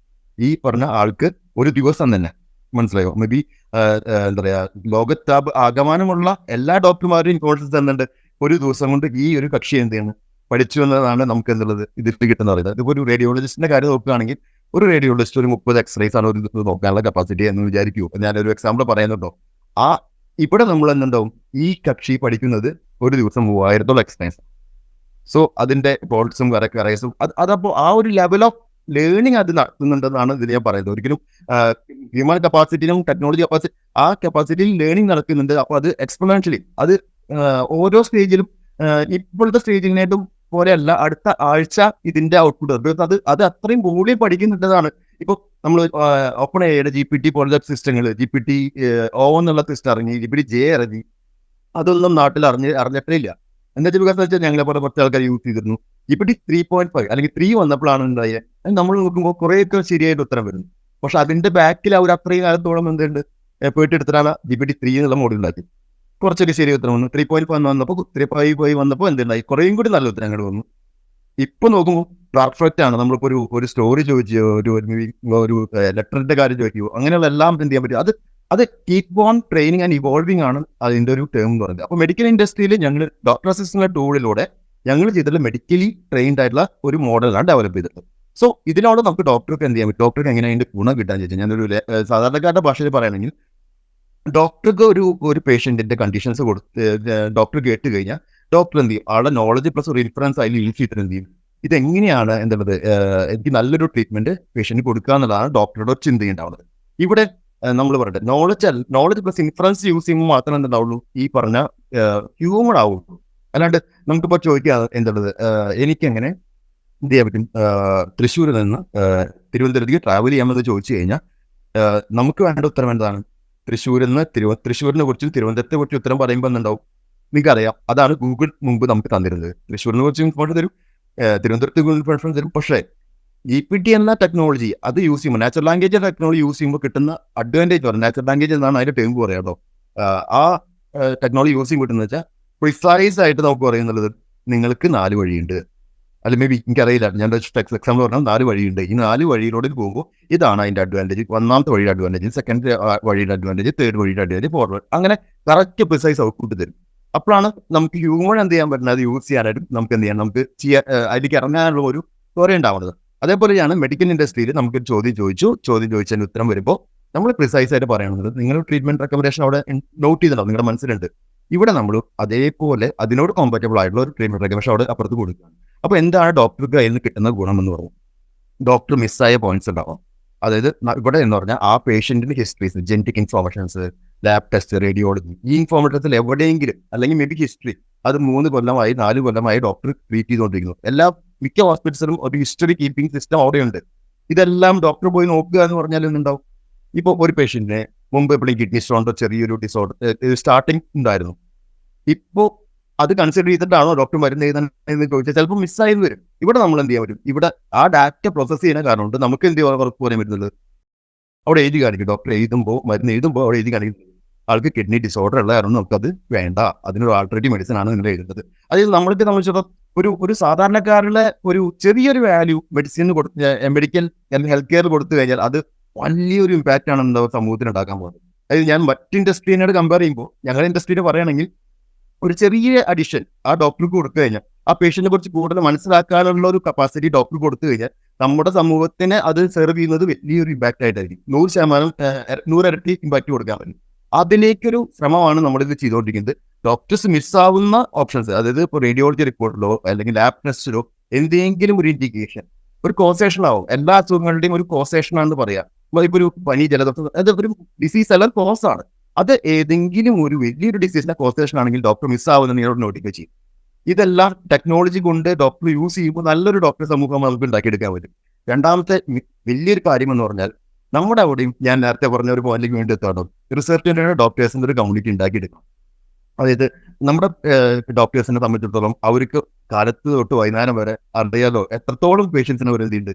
ഈ പറഞ്ഞ ആൾക്ക് ഒരു ദിവസം തന്നെ മനസ്സിലായോ. മേ ബി എന്താ പറയുക, ലോകത്ത് ആകമാനമുള്ള എല്ലാ ഡോക്ടർമാരും കോഴ്സസ് തന്നുണ്ട്. ഒരു ദിവസം കൊണ്ട് ഈ ഒരു കക്ഷി എന്ത് ചെയ്യുന്നത് പഠിച്ചു എന്നതാണ് നമുക്ക് എന്തുള്ളത് ഇതിൽ കിട്ടുന്ന പറയുന്നത്. ഇതിപ്പോൾ ഒരു റേഡിയോളജിസ്റ്റിന്റെ കാര്യം നോക്കുകയാണെങ്കിൽ ഒരു റേഡിയോളജിസ്റ്റ് ഒരു 30 എക്സ്റേസ് ആണ് ഒരു ദിവസം നോക്കാനുള്ള കപ്പാസിറ്റി എന്ന് വിചാരിക്കൂ. ഞാനൊരു എക്സാമ്പിൾ പറയുന്നുണ്ടോ, ഇവിടെ നമ്മൾ എന്തുണ്ടാവും, ഈ കക്ഷി പഠിക്കുന്നത് ഒരു ദിവസം 3000 എക്സ്റേസ്. സോ അതിന്റെ ബോൾട്സും കറേസും അതപ്പോൾ ആ ഒരു ലെവൽ ഓഫ് ലേണിംഗ് അത് നടത്തുന്നുണ്ടെന്നാണ് ഇതിൽ ഞാൻ പറയുന്നത്. ഒരിക്കലും ഹ്യൂമൻ കപ്പാസിറ്റിനും ടെക്നോളജി കപ്പാസിറ്റി ആ കപ്പാസിറ്റിയിൽ ലേണിംഗ് നടക്കുന്നുണ്ട്. അപ്പോൾ അത് എക്സ്പൊണൻഷ്യലി അത് ഓരോ സ്റ്റേജിലും ഇപ്പോഴത്തെ സ്റ്റേജിനായിട്ടും പോലെയല്ല അടുത്ത ആഴ്ച ഇതിന്റെ ഔട്ട്പുട്ട് അത് അത്രയും വോളിയം പഠിക്കുന്നുണ്ടതാണ്. ഇപ്പോൾ നമ്മൾ ഓപ്പൺ എയുടെ GPT പോലത്തെ സിസ്റ്റങ്ങൾ, GPT-O എന്നുള്ള സിസ്റ്റം ഇറങ്ങി, GPT-J ഇറങ്ങി, അതൊന്നും നാട്ടിൽ അറിഞ്ഞിട്ടേ ഇല്ല. എന്താ വെച്ചാൽ ഞങ്ങളെ പോലെ കുറച്ച് ആൾക്കാർ യൂസ് ചെയ്തിരുന്നു. GPT-3.5 അല്ലെങ്കിൽ 3 വന്നപ്പോഴാണ് ഉണ്ടായത്. നമ്മൾ നോക്കുമ്പോൾ കുറേയൊക്കെ ശരിയായിട്ട് ഉത്തരം വരുന്നു. പക്ഷെ അതിന്റെ ബാക്കിൽ അവർ അത്രയും കാലത്തോളം എന്തുണ്ട് പോയിട്ട് എടുത്തിട്ടാണ് GPT-3 എന്നുള്ള മോഡൽ ഉണ്ടാക്കി. കുറച്ചൊക്കെ ശരി ഉത്തരം വന്നു. 3.1 വന്നപ്പോൾ 3.5 വന്നപ്പോൾ എന്തുണ്ടായി, കുറേയും കൂടി നല്ല ഉത്തരങ്ങൾ വന്നു. ഇപ്പൊ നോക്കുമ്പോൾ പെർഫെക്റ്റ് ആണ്. നമ്മളിപ്പോൾ ഒരു സ്റ്റോറി ചോദിച്ചോ, ഒരു ലെറ്ററിന്റെ കാര്യം ചോദിക്കുകയോ, അങ്ങനെയുള്ള എല്ലാം എന്ത് ചെയ്യാൻ പറ്റും. അത് keep on training and evolving ആണ് അതിന്റെ ഒരു ടേം എന്ന് പറയുന്നത്. അപ്പോൾ മെഡിക്കൽ ഇൻഡസ്ട്രിയിൽ ഞങ്ങൾ ഡോക്ടർ അസിസ്റ്റന്റ് ടൂളിലൂടെ ഞങ്ങൾ ചെയ്തിട്ടുള്ള മെഡിക്കലി ട്രെയിൻഡ് ആയിട്ടുള്ള ഒരു മോഡലാണ് ഡെവലപ്പ് ചെയ്തിട്ടുള്ളത്. സോ ഇതിനോട് നമുക്ക് ഡോക്ടർക്ക് എന്ത് ചെയ്യാൻ പറ്റും, ഡോക്ടർക്ക് എങ്ങനെ അതിന്റെ ഗുണം കിട്ടാൻ ചോദിച്ചാൽ ഞാനൊരു സാധാരണക്കാരുടെ ഭാഷയിൽ പറയുകയാണെങ്കിൽ, ഡോക്ടർക്ക് ഒരു പേഷ്യന്റിന്റെ കണ്ടീഷൻസ് കൊടുത്ത് ഡോക്ടർ കേട്ട് കഴിഞ്ഞാൽ ഡോക്ടർ എന്ത് ചെയ്യും, ആളുടെ നോളജ് പ്ലസ് റിഫറൻസ് അതിൽ യൂസ് ചെയ്തിട്ട് എന്ത് ചെയ്യും, ഇതെങ്ങനെയാണ് എന്നുള്ളത് എനിക്ക് നല്ലൊരു ട്രീറ്റ്മെന്റ് പേഷ്യന്റ് കൊടുക്കുക എന്നുള്ളതാണ് ഡോക്ടറുടെ ചിന്ത ഉണ്ടാവുന്നത്. ഇവിടെ നമ്മൾ പറയട്ടെ, നോളജ് പ്ലസ് ഇൻഫറൻസ് യൂസ് ചെയ്യുമ്പോൾ മാത്രമേ എന്തുണ്ടാവുള്ളൂ, ഈ പറഞ്ഞ ഹ്യൂമൺ ആവുള്ളൂ. അല്ലാണ്ട് നമുക്കിപ്പോൾ ചോദിക്കുക എന്നുള്ളത്, എനിക്കെങ്ങനെ എന്ത് ചെയ്യാൻ പറ്റും, തൃശ്ശൂരിൽ നിന്ന് തിരുവനന്തപുരത്തേക്ക് ട്രാവൽ ചെയ്യാമെന്ന് ചോദിച്ചു കഴിഞ്ഞാൽ നമുക്ക് വേണ്ട ഉത്തരം എന്താണ്, തൃശ്ശൂരിനെ കുറിച്ചും തിരുവനന്തപുരത്തെ കുറിച്ച് ഉത്തരം പറയുമ്പോൾ എന്തുണ്ടാവും, നിങ്ങൾക്കറിയാം. അതാണ് ഗൂഗിൾ മുമ്പ് നമുക്ക് തന്നിരുന്നത്. തൃശ്ശൂരിനെ കുറിച്ച് ഇൻഫോർമേഷൻ തരും, തിരുവനന്തപുരത്ത് ഗൂഗിൾ ഇൻഫോർമേഷൻ തരും. പക്ഷേ GPT എന്ന ടെക്നോളജി അത് യൂസ് ചെയ്യുമ്പോൾ, നാച്ചുറൽ ലാംഗ്വേജ് ടെക്നോളജി യൂസ് ചെയ്യുമ്പോൾ കിട്ടുന്ന അഡ്വാൻറ്റേജ് പറയും. നാച്ചുറൽ ലാംഗ്വേജ് എന്നാണ് അതിന്റെ ടേം പറയാട്ടോ. ആ ടെക്നോളജി യൂസ് ചെയ്യുമ്പോൾ കിട്ടുന്നത് വെച്ചാൽ പ്രിസൈസ് ആയിട്ട് നമുക്ക് പറയുന്നുള്ളത് നിങ്ങൾക്ക് 4 വഴിയുണ്ട്. അല്ല മേ ബി എനിക്കറിയില്ല, ഞാൻ എക്സാമ്പിൾ പറഞ്ഞാൽ 4 വഴിയുണ്ട്. ഈ 4 വഴിയിലൂടെ പോകുമ്പോൾ ഇതാണ് അതിൻ്റെ അഡ്വാൻറ്റേജ്. ഒന്നാമത്തെ വഴിയുടെ അഡ്വാൻറ്റേജ്, സെക്കൻഡ് വഴിയുടെ അഡ്വാൻറ്റേജ്, തേർഡ് വഴിയുടെ അഡ്വാൻറ്റേജ്, ഫോർവേഡ്, അങ്ങനെ കറക്റ്റ് പ്രിസൈസ് ഔട്ട്പുട്ട് തരും. അപ്പോഴാണ് നമുക്ക് ഹ്യൂമൺ എന്ത് ചെയ്യാൻ പറ്റുന്നത്, അത് യൂസ് ചെയ്യാനായിട്ടും നമുക്ക് എന്ത് ചെയ്യാം, നമുക്ക് അതിലേക്ക് ഇറങ്ങാനുള്ള ഒരു ത്വര ഉണ്ടാവുന്നത്. അതേപോലെയാണ് മെഡിക്കൽ ഇൻഡസ്ട്രിയിൽ നമുക്ക് ചോദ്യം ചോദിച്ചതിന് ഉത്തരം വരുമ്പോൾ നമ്മൾ പ്രിസൈസ് ആയിട്ട് പറയുന്നത്, നിങ്ങൾ ട്രീറ്റ്മെന്റ് റെക്കമെൻഡേഷൻ അവിടെ നോട്ട് ചെയ്തിട്ടുണ്ടാവും, നിങ്ങളുടെ മനസ്സിലുണ്ട്. ഇവിടെ നമ്മൾ അതേപോലെ അതിനോട് കോമ്പാറ്റബിൾ ആയിട്ടുള്ള ഒരു ട്രീറ്റ്മെന്റ് റെക്കമെൻഡേഷൻ അവിടെ അപ്പുറത്ത് കൊടുക്കുകയാണ്. അപ്പോൾ എന്താണ് ഡോക്ടർക്ക് അതിൽ നിന്ന് കിട്ടുന്ന ഗുണം എന്ന് പറയുന്നത്, ഡോക്ടർ മിസ്സായ പോയിന്റ്സ് ഉണ്ടാവും. അതായത് ഇവിടെ എന്ന് പറഞ്ഞാൽ ആ പേഷ്യന്റിന്റെ histories, genetic informations, lab test, radiology, ഈ ഇൻഫോർമേഷൻസിൽ എവിടെയെങ്കിലും അല്ലെങ്കിൽ മേ ബി ഹിസ്റ്ററി, അത് 3 കൊല്ലമായി 4 കൊല്ലമായി ഡോക്ടർ ട്രീറ്റ് ചെയ്തുകൊണ്ടിരിക്കുന്നു. മിക്ക ഹോസ്പിറ്റൽസിലും ഒരു ഹിസ്റ്ററി കീപ്പിംഗ് സിസ്റ്റം അവിടെയുണ്ട്. ഇതെല്ലാം ഡോക്ടർ പോയി നോക്കുക എന്ന് പറഞ്ഞാൽ എന്തുണ്ടാവും. ഇപ്പോൾ ഒരു പേഷ്യന്റിനെ മുമ്പ് എപ്പോഴും കിഡ്നി സ്റ്റോണിന്റെ ചെറിയൊരു ഡിസോർഡർ സ്റ്റാർട്ടിങ് ഉണ്ടായിരുന്നു. ഇപ്പോൾ അത് കൺസിഡർ ചെയ്തിട്ടാണോ ഡോക്ടർ മരുന്ന് എഴുതാൻ ചോദിച്ചാൽ ചിലപ്പോൾ മിസ്സായെന്ന് വരും. ഇവിടെ നമ്മൾ എന്ത് ചെയ്യാൻ പറ്റും, ഇവിടെ ആ ഡാറ്റ പ്രോസസ് ചെയ്യുന്ന കാരണം കൊണ്ട് നമുക്ക് എന്ത് ചെയ്യാൻ വർക്ക് പറയാൻ പറ്റുന്നത്, അവിടെ എഴുതി കാണിക്കും. ഡോക്ടർ മരുന്ന് എഴുതുമ്പോൾ അവിടെ എഴുതി കാണിക്കുന്നത് ആൾക്ക് കിഡ്നി ഡിസോർഡർ ഉള്ള കാരണം നമുക്കത് വേണ്ട, അതിനൊരു ആൾട്ടർനേറ്റീവ് മെഡിസിൻ ആണ് നിങ്ങൾ എഴുതുന്നത്. അതായത് നമ്മൾക്ക് സംബന്ധിച്ചിടത്തോളം ഒരു സാധാരണക്കാരുടെ ഒരു ചെറിയൊരു value medicine medical health care കൊടുത്തു കഴിഞ്ഞാൽ അത് വലിയൊരു ഇമ്പാക്റ്റ് ആണ് എന്താ സമൂഹത്തിന് ഉണ്ടാക്കാൻ പോകുന്നത്. അതായത് ഞാൻ മറ്റ് ഇൻഡസ്ട്രീനോട് കമ്പയർ ചെയ്യുമ്പോൾ ഞങ്ങളുടെ ഇൻഡസ്ട്രിയിൽ പറയുകയാണെങ്കിൽ ഒരു ചെറിയ അഡിഷൻ ആ ഡോക്ടർക്ക് കൊടുത്തു കഴിഞ്ഞാൽ ആ പേഷ്യന്റിനെ കുറിച്ച് കൂടുതൽ മനസ്സിലാക്കാനുള്ള ഒരു കപ്പാസിറ്റി ഡോക്ടർ കൊടുത്തു കഴിഞ്ഞാൽ നമ്മുടെ സമൂഹത്തിന് അത് സെർവ് ചെയ്യുന്നത് വലിയൊരു ഇമ്പാക്റ്റ് ആയിട്ടായിരിക്കും. 100 ഇരട്ടി ഇമ്പാക്റ്റ് കൊടുക്കാൻ പറ്റും. അതിലേക്കൊരു ശ്രമമാണ് നമ്മളിത് ചെയ്തുകൊണ്ടിരിക്കുന്നത്. ഡോക്ടേഴ്സ് മിസ്സാവുന്ന ഓപ്ഷൻസ്, അതായത് ഇപ്പോൾ റേഡിയോളജി റിപ്പോർട്ടിലോ അല്ലെങ്കിൽ ലാബ് ടെസ്റ്റിലോ എന്തെങ്കിലും ഒരു ഇൻഡിക്കേഷൻ, ഒരു കോസേഷൻ ആവും. എല്ലാ അസുഖങ്ങളുടെയും ഒരു കോസേഷൻ ആണെന്ന് പറയാം. ഇപ്പോൾ ഒരു പനി, ജലദോഷം, അത് ഒരു ഡിസീസ് അല്ല, കോസ് ആണ്. അത് ഏതെങ്കിലും ഒരു വലിയൊരു ഡിസീസിന്റെ കോസേഷൻ ആണെങ്കിൽ ഡോക്ടർ മിസ്സാവുന്ന നിങ്ങളോട് നോട്ടിഫൈ ചെയ്യും. ഇതെല്ലാം ടെക്നോളജി കൊണ്ട് ഡോക്ടർ യൂസ് ചെയ്യുമ്പോൾ നല്ലൊരു ഡോക്ടർ സമൂഹം നമുക്ക് ഉണ്ടാക്കിയെടുക്കാൻ പറ്റും. രണ്ടാമത്തെ വലിയൊരു കാര്യം എന്ന് പറഞ്ഞാൽ നമ്മുടെ അവിടെയും ഞാൻ നേരത്തെ പറഞ്ഞ ഒരു പോയിന്റിലേക്ക് വേണ്ടി എത്താണോ, റിസർച്ചിന്റെ ഡോക്ടേഴ്സിന്റെ ഒരു കമ്മ്യൂണിറ്റി ഉണ്ടാക്കിയെടുക്കണം. അതായത് നമ്മുടെ ഡോക്ടേഴ്സിനെ സംബന്ധിച്ചിടത്തോളം അവർക്ക് കാലത്ത് തൊട്ട് വൈകുന്നേരം വരെ അറിയാലോ എത്രത്തോളം പേഷ്യൻസിനെ അവർ എന്തുണ്ട്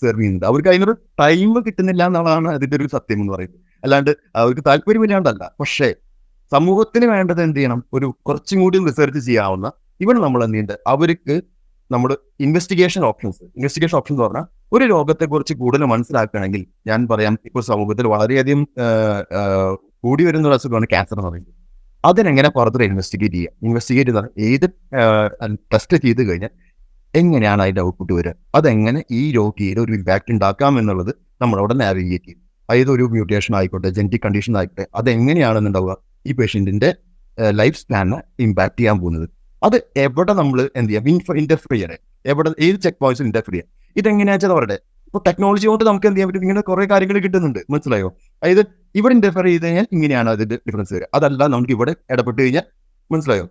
സെർവ് ചെയ്യുന്നുണ്ട്. അവർക്ക് അതിനൊരു ടൈം കിട്ടുന്നില്ല എന്നുള്ളതാണ് അതിന്റെ ഒരു സത്യം എന്ന് പറയുന്നത്. അല്ലാണ്ട് അവർക്ക് താല്പര്യമില്ലാണ്ടല്ല. പക്ഷേ സമൂഹത്തിന് വേണ്ടത് എന്ത് ചെയ്യണം, ഒരു കുറച്ചും കൂടി റിസർച്ച് ചെയ്യാവുന്ന, ഇവിടെ നമ്മൾ എന്ത് ചെയ്യുന്നുണ്ട്, അവർക്ക് നമ്മൾ ഇൻവെസ്റ്റിഗേഷൻ ഓപ്ഷൻസ് എന്ന് പറഞ്ഞാൽ ഒരു രോഗത്തെക്കുറിച്ച് കൂടുതൽ മനസ്സിലാക്കുകയാണെങ്കിൽ, ഞാൻ പറയാം, ഇപ്പോൾ സമൂഹത്തിൽ വളരെയധികം കൂടി വരുന്ന ഒരു അസുഖമാണ് ക്യാൻസർ എന്ന് പറയുന്നത്. അതിനെങ്ങനെ ഫർദർ ഇൻവെസ്റ്റിഗേറ്റ് ചെയ്യുക, ഏത് ടെസ്റ്റ് ചെയ്ത് കഴിഞ്ഞാൽ എങ്ങനെയാണ് അതിൻ്റെ ഔട്ട്പുട്ട് വരിക, അതെങ്ങനെ ഈ രോഗിയിൽ ഒരു ഇമ്പാക്റ്റ് ഉണ്ടാക്കാം എന്നുള്ളത് നമ്മളവിടെ നാവിഗേറ്റ് ചെയ്യും. അതായത് ഒരു മ്യൂട്ടേഷൻ ആയിക്കോട്ടെ, ജനറ്റിക് കണ്ടീഷൻ ആയിക്കോട്ടെ, അതെങ്ങനെയാണെന്നുണ്ടാവുക ഈ പേഷ്യൻറ്റിൻ്റെ ലൈഫ് സ്പാനിനെ ഇമ്പാക്ട് ചെയ്യാൻ പോകുന്നത്. അത് എവിടെ നമ്മൾ എന്ത് ചെയ്യാം, ഇന്റർഫിയർ ചെയ്യാൻ, ഏത് ചെക്ക് പോയിന്റ്സും ഇന്റർഫിയർ ചെയ്യാം. ഇതെങ്ങനെയാ വെച്ചാൽ അവരുടെ ഇപ്പോൾ ടെക്നോളജി കൊണ്ട് നമുക്ക് എന്ത് ചെയ്യാൻ പറ്റും, ഇങ്ങനെ കുറേ കാര്യങ്ങൾ കിട്ടുന്നുണ്ട്, മനസ്സിലായോ? അതായത് ഇവിടെ ഇന്റർഫിയർ ചെയ്ത് കഴിഞ്ഞാൽ ഇങ്ങനെയാണ് അതിന്റെ ഡിഫറൻസ് വരിക, അതല്ല നമുക്ക് ഇവിടെ ഇടപെട്ട് കഴിഞ്ഞാൽ, മനസ്സിലായോ?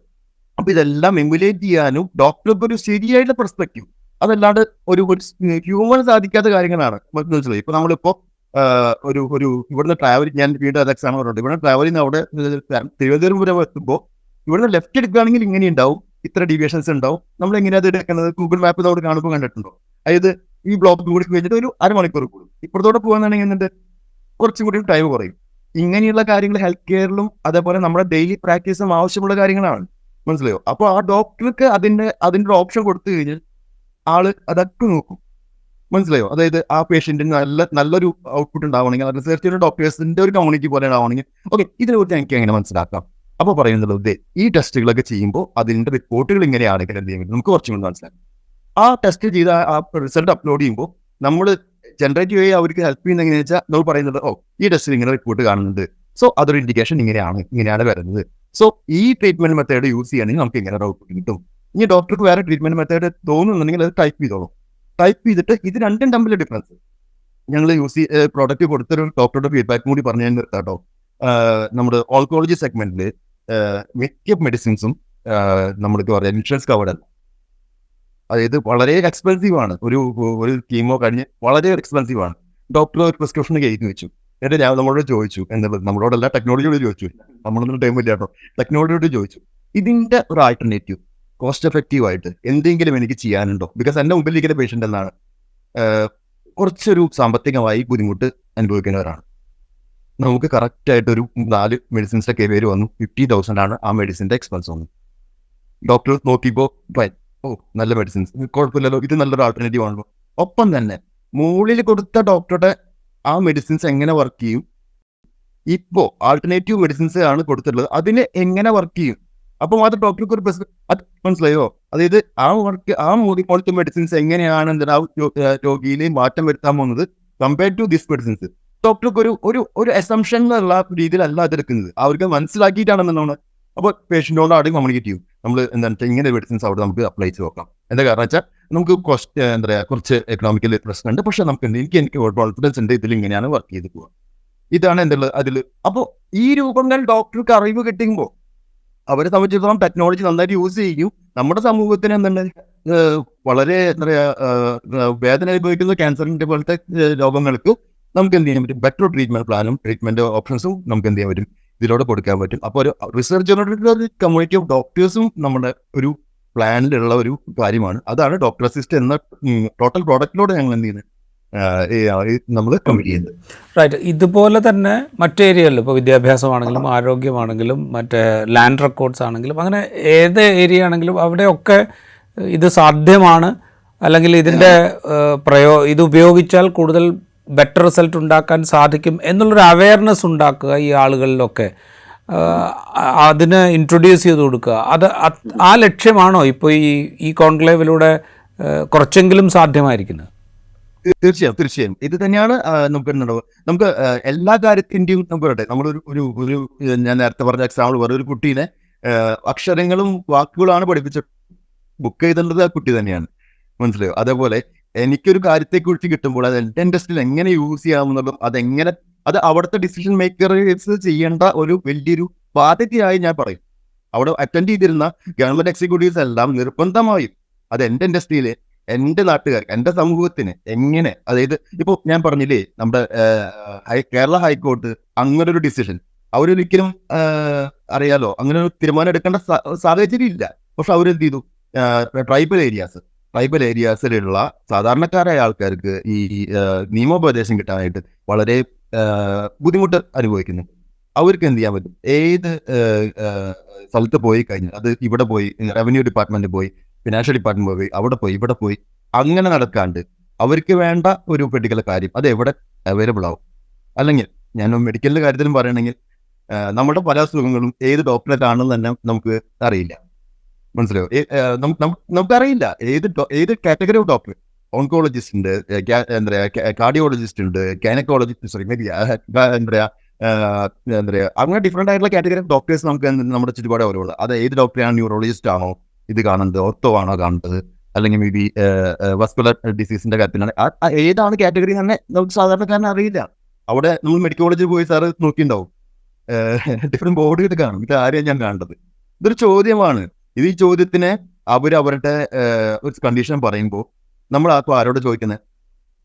അപ്പൊ ഇതെല്ലാം എമുലേറ്റ് ചെയ്യാനും ഡോക്ടർക്ക് ഒരു ശരിയായിട്ടുള്ള പെർസ്പെക്റ്റീവ്, അതല്ലാണ്ട് ഒരു ഹ്യൂമൻ സാധിക്കാത്ത കാര്യങ്ങളാണ്, മനസ്സിലായി? ഇപ്പൊ നമ്മളിപ്പോ ഒരു ഇവിടുന്ന് ട്രാവൽ, ഞാൻ വീണ്ടും അത് എക്സാമ്പിൾ പറഞ്ഞിട്ടുണ്ട്, ഇവിടെ ട്രാവലിംഗ് അവിടെ തിരുവനന്തപുരം വരെ എത്തുമ്പോൾ ഇവിടുന്ന് ലെഫ്റ്റ് എടുക്കുകയാണെങ്കിൽ ഇങ്ങനെ ഉണ്ടാവും, ഇത്ര ഡീവിയേഷൻസ് ഉണ്ടാവും. നമ്മൾ എങ്ങനെയാ അത് എടുക്കുന്നത്, ഗൂഗിൾ മാപ്പ് നമ്മൾ കാണുമ്പോൾ കണ്ടിട്ടുണ്ടോ? അതായത് ഈ ബ്ലോക്ക് കൂടി കഴിഞ്ഞിട്ട് ഒരു അരമണിക്കൂർ കൂടും. ഇപ്പുറത്തോടെ പോകുകയാണെങ്കിൽ എന്നിട്ട് കുറച്ചും കൂടി ടൈം കുറയും. ഇങ്ങനെയുള്ള കാര്യങ്ങൾ ഹെൽത്ത് കെയറിലും അതേപോലെ നമ്മുടെ ഡെയിലി പ്രാക്ടീസും ആവശ്യമുള്ള കാര്യങ്ങളാണ്, മനസ്സിലായോ? അപ്പോൾ ആ ഡോക്ടർക്ക് അതിന്റെ ഒരു ഓപ്ഷൻ കൊടുത്തു കഴിഞ്ഞാൽ ആള് അതൊക്കെ നോക്കും, മനസ്സിലായോ? അതായത് ആ പേഷ്യന്റിന് നല്ലൊരു ഔട്ട്പുട്ട് ഉണ്ടാവണമെങ്കിൽ, റിസർച്ച് ഡോക്ടേഴ്സിന്റെ ഒരു കമ്മ്യൂണിറ്റി പോലെ ഉണ്ടാവണമെങ്കിൽ, ഓക്കെ, ഇതിനെക്കുറിച്ച് എനിക്ക് എങ്ങനെ മനസ്സിലാക്കാം? അപ്പോൾ പറയുന്നത് ഈ ടെസ്റ്റുകളൊക്കെ ചെയ്യുമ്പോൾ അതിന്റെ റിപ്പോർട്ടുകൾ ഇങ്ങനെയാണെങ്കിൽ എന്ത് ചെയ്യും, നമുക്ക് കുറച്ചും കൂടി മനസ്സിലാക്കാം. ആ ടെസ്റ്റ് ചെയ്ത ആ റിസൾട്ട് അപ്ലോഡ് ചെയ്യുമ്പോൾ നമ്മൾ ജനറേറ്റ് ചെയ്യുക, അവർക്ക് ഹെൽപ്പ് ചെയ്യുന്ന എങ്ങനെയാണെന്ന് വെച്ചാൽ നമ്മൾ പറയുന്നത്, ഈ ടെസ്റ്റിൽ ഇങ്ങനെ റിപ്പോർട്ട് കാണുന്നുണ്ട്, സോ അതൊരു ഇൻഡിക്കേഷൻ ഇങ്ങനെയാണ് വരുന്നത്. സോ ഈ ട്രീറ്റ്മെന്റ് മെത്തേഡ് യൂസ് ചെയ്യുകയാണെങ്കിൽ നമുക്ക് ഇങ്ങനെ ഔട്ട്പുട്ട് കിട്ടും. ഇനി ഡോക്ടർക്ക് വേറെ ട്രീറ്റ്മെന്റ് മെത്തേഡ് തോന്നുന്നുണ്ടെങ്കിൽ അത് ടൈപ്പ് ചെയ്തിട്ട് ഇത് രണ്ടും തമ്മിലുള്ള ഡിഫറൻസ് ഞങ്ങൾ പ്രോഡക്റ്റ് കൊടുത്തൊരു ഡോക്ടറുടെ ഫീഡ്ബാക്കും കൂടി പറഞ്ഞു ഞാൻ നിർത്താട്ടോ. നമ്മുടെ ഓൺകോളജി സെഗ്മെന്റിൽ മിക്ക മെഡിസിൻസും നമ്മൾക്ക് പറയാം ഇൻഷുറൻസ് കവേർഡ് അല്ല. അതായത് വളരെ എക്സ്പെൻസീവ് ആണ്. ഒരു കീമോ കഴിഞ്ഞ് വളരെ എക്സ്പെൻസീവ് ആണ്. ഡോക്ടർ ഒരു പ്രിസ്ക്രിപ്ഷൻ എഴുതി വെച്ചു. എന്നിട്ട് ഞാൻ നമ്മളോട് ചോദിച്ചു, എന്നുള്ളത് നമ്മളോടല്ല ടെക്നോളജിയോട് ചോദിച്ചു, നമ്മളൊന്നും ടൈം ഇല്ല കേട്ടോ, ടെക്നോളജിയോട് ചോദിച്ചു, ഇതിന്റെ ഒരു ആൾട്ടർനേറ്റീവ് കോസ്റ്റ് എഫക്റ്റീവ് ആയിട്ട് എന്തെങ്കിലും എനിക്ക് ചെയ്യാനുണ്ടോ? ബിക്കോസ് എൻ്റെ മുമ്പിലിരിക്കുന്ന പേഷ്യൻ്റ് എന്നാണ് കുറച്ചൊരു സാമ്പത്തികമായി ബുദ്ധിമുട്ട് അനുഭവിക്കുന്നവരാണ്. നമുക്ക് കറക്റ്റായിട്ടൊരു 4 മെഡിസിൻസിൻ്റെ പേര് വന്നു, 50,000 ആണ് ആ മെഡിസിൻ്റെ എക്സ്പെൻസ് വന്നു. ഡോക്ടർ നോക്കിയപ്പോൾ നല്ല മെഡിസിൻസ്, കുഴപ്പമില്ലല്ലോ, ഇത് നല്ലൊരു ആൾട്ടർനേറ്റീവ് ആണല്ലോ. ഒപ്പം തന്നെ മുകളിൽ കൊടുത്ത ഡോക്ടറുടെ ആ മെഡിസിൻസ് എങ്ങനെ വർക്ക് ചെയ്യും, ഇപ്പോൾ ആൾട്ടർനേറ്റീവ് മെഡിസിൻസ് ആണ് കൊടുത്തിട്ടുള്ളത്, അതിന് എങ്ങനെ വർക്ക് ചെയ്യും. അപ്പം അത് ഡോക്ടർക്ക് ഒരു അത് മനസ്സിലായോ? അതായത് ആ പോലത്തെ മെഡിസിൻസ് എങ്ങനെയാണ് രോഗിയിൽ മാറ്റം വരുത്താൻ പോകുന്നത് കമ്പയർഡ് ടു ദിസ് മെഡിസിൻസ്. ഡോക്ടർക്ക് ഒരു അസംഷൻ എന്നുള്ള രീതിയിലല്ല അതെടുക്കുന്നത്, അവർക്ക് മനസ്സിലാക്കിയിട്ടാണെന്നുള്ളതാണ്. അപ്പോൾ പേഷ്യൻറ്റോട് ആദ്യം കമ്മ്യൂണിക്കേറ്റ് ചെയ്യും, നമ്മൾ എന്താണെന്ന് വെച്ചാൽ ഇങ്ങനെ മെഡിസിൻസ് അവിടെ നമുക്ക് അപ്ലൈ ചെയ്ത് നോക്കാം. എന്താ കാരണം വെച്ചാൽ നമുക്ക് കുറച്ച് എക്കണോമിക്കൽ പ്രശ്നമുണ്ട്, പക്ഷേ നമുക്ക് എനിക്ക് കോൺഫിഡൻസ് ഉണ്ട്, ഇതിൽ ഇങ്ങനെയാണ് വർക്ക് ചെയ്ത് പോവുക. ഇതാണ് എന്തുള്ളത് അതിൽ. അപ്പോൾ ഈ രൂപങ്ങൾ ഡോക്ടർക്ക് അറിവ് കിട്ടുമ്പോൾ അവരെ സംബന്ധിച്ചിടത്തോളം ടെക്നോളജി നന്നായിട്ട് യൂസ് ചെയ്യും. നമ്മുടെ സമൂഹത്തിന് എന്താണ് വളരെ വേദന അനുഭവിക്കുന്ന ക്യാൻസറിൻ്റെ പോലത്തെ രോഗങ്ങൾക്ക് നമുക്ക് എന്ത് ചെയ്യാൻ പറ്റും, ബെറ്റർ ട്രീറ്റ്മെന്റ് പ്ലാനും ട്രീറ്റ്മെന്റ് ഓപ്ഷൻസും നമുക്ക് എന്ത് ചെയ്യാൻ പറ്റും, ഇതിലൂടെ കൊടുക്കാൻ പറ്റും. അപ്പോൾ ഒരു റിസർച്ച് കമ്മ്യൂണിറ്റി ഓഫ് ഡോക്ടേഴ്സും നമ്മുടെ ഒരു പ്ലാനിലുള്ള ഒരു കാര്യമാണ്. അതാണ് ഡോക്ടർ അസിസ്റ്റ് എന്ന ടോട്ടൽ പ്രോഡക്റ്റിലൂടെ ഞങ്ങൾ എന്ത് ചെയ്യുന്നത് നമ്മൾ കമ്മിറ്റ് ചെയ്യുന്നത്. റൈറ്റ്. ഇതുപോലെ തന്നെ മറ്റു ഏരിയകളിൽ ഇപ്പോൾ വിദ്യാഭ്യാസമാണെങ്കിലും ആരോഗ്യമാണെങ്കിലും മറ്റേ ലാൻഡ് റെക്കോർഡ്സ് ആണെങ്കിലും അങ്ങനെ ഏത് ഏരിയ ആണെങ്കിലും അവിടെയൊക്കെ ഇത് സാധ്യമാണ്, അല്ലെങ്കിൽ ഇതിൻ്റെ ഇത് ഉപയോഗിച്ചാൽ കൂടുതൽ ബെറ്റർ റിസൾട്ട് ഉണ്ടാക്കാൻ സാധിക്കും എന്നുള്ളൊരു അവയർനെസ് ഉണ്ടാക്കുക ഈ ആളുകളിലൊക്കെ, അതിന് ഇൻട്രൊഡ്യൂസ് ചെയ്ത് കൊടുക്കുക. ആ ലക്ഷ്യമാണോ ഇപ്പോൾ ഈ കോൺക്ലേവിലൂടെ കുറച്ചെങ്കിലും സാധ്യമായിരിക്കുന്നത്? തീർച്ചയായും ഇത് തന്നെയാണ് നമുക്ക് എല്ലാ കാര്യത്തിൻ്റെയും പറയട്ടെ. നമ്മളൊരു ഞാൻ നേരത്തെ പറഞ്ഞ എക്സാമ്പിൾ പറയും, ഒരു കുട്ടീനെ അക്ഷരങ്ങളും വാക്കുകളാണ് പഠിപ്പിച്ചത്, ബുക്ക് ചെയ്തേണ്ടത് ആ കുട്ടി തന്നെയാണ്, മനസ്സിലായോ? അതേപോലെ എനിക്കൊരു കാര്യത്തെക്കുറിച്ച് കിട്ടുമ്പോൾ അത് എൻ്റെ ഇൻഡസ്ട്രിയിൽ എങ്ങനെ യൂസ് ചെയ്യാമെന്നുള്ളതും അത് അവിടുത്തെ ഡിസിഷൻ മേക്കേഴ്സ് ചെയ്യേണ്ട ഒരു വലിയൊരു ബാധ്യതയായി ഞാൻ പറയും. അവിടെ അറ്റൻഡ് ചെയ്തിരുന്ന ഗവൺമെന്റ് എക്സിക്യൂട്ടീവ്സ് എല്ലാം നിർബന്ധമായും അത് എൻ്റെ ഇൻഡസ്ട്രിയിൽ, എൻ്റെ നാട്ടുകാർ, എൻ്റെ സമൂഹത്തിന് എങ്ങനെ, അതായത് ഇപ്പോൾ ഞാൻ പറഞ്ഞില്ലേ നമ്മുടെ കേരള ഹൈക്കോർട്ട് അങ്ങനെ ഒരു ഡിസിഷൻ അവരൊരിക്കലും അറിയാലോ അങ്ങനെ ഒരു തീരുമാനം എടുക്കേണ്ട സാഹചര്യം ഇല്ല. പക്ഷെ അവരെന്ത് ചെയ്തു, ട്രൈബൽ ഏരിയാസിലുള്ള സാധാരണക്കാരായ ആൾക്കാർക്ക് ഈ നിയമോപദേശം കിട്ടാനായിട്ട് വളരെ ബുദ്ധിമുട്ട് അനുഭവിക്കുന്നു. അവർക്ക് എന്ത് ചെയ്യാൻ പറ്റും, ഏത് സ്ഥലത്ത് പോയി കഴിഞ്ഞാൽ അത് ഇവിടെ പോയി റവന്യൂ ഡിപ്പാർട്ട്മെന്റ് പോയി, ഫിനാൻഷ്യൽ ഡിപ്പാർട്ട്മെന്റ് പോയി, അവിടെ പോയി ഇവിടെ പോയി അങ്ങനെ നടക്കാണ്ട് അവർക്ക് വേണ്ട ഒരു പെർട്ടിക്കുലർ കാര്യം അത് എവിടെ അവൈലബിൾ ആവും. അല്ലെങ്കിൽ ഞാൻ മെഡിക്കലിന്റെ കാര്യത്തിലും പറയുകയാണെങ്കിൽ നമ്മുടെ പല അസുഖങ്ങളും ഏത് ഡോക്ടറേറ്റാണെന്ന് തന്നെ നമുക്ക് അറിയില്ല, മനസ്സിലായോ? നമുക്കറിയില്ല ഏത് കാറ്റഗറി ഓഫ് ഡോക്ടർ. ഓൺകോളജിസ്റ്റ് ഉണ്ട്, എന്താ കാർഡിയോളജിസ്റ്റ് ഉണ്ട്, ഗൈനക്കോളജിസ്റ്റ്, അങ്ങനെ ഡിഫറെന്റ് ആയിട്ടുള്ള കാറ്റഗറി ഓഫ് ഡോക്ടേഴ്സ് നമുക്ക് നമ്മുടെ ചുറ്റുപാടെ ഓരോള്ളത്. അത് ഏത് ഡോക്ടറാണ്, ന്യൂറോളജിസ്റ്റ് ആണോ ഇത് കാണുന്നത്, ഓർത്തോ ആണോ കാണുന്നത്, അല്ലെങ്കിൽ മേ ബി വസ്കുലർ ഡിസീസിന്റെ കാര്യത്തിലാണ്, ഏതാണ് കാറ്റഗറി തന്നെ നമുക്ക് സാധാരണക്കാരനെ അറിയില്ല. അവിടെ നമ്മൾ മെഡിക്കൽ കോളേജിൽ പോയി സാറ് നോക്കിയിട്ടുണ്ടാവും, ഡിഫറെന്റ് ബോർഡുകൾ കാണും, ഇത് ആരെയാണ് ഞാൻ കാണേണ്ടത്. ഇതൊരു ചോദ്യമാണ്. ഇത് ഈ ചോദ്യത്തിന് അവരുടെ ഒരു കണ്ടീഷൻ പറയുമ്പോൾ നമ്മൾ ആരോട് ചോദിക്കുന്നത്,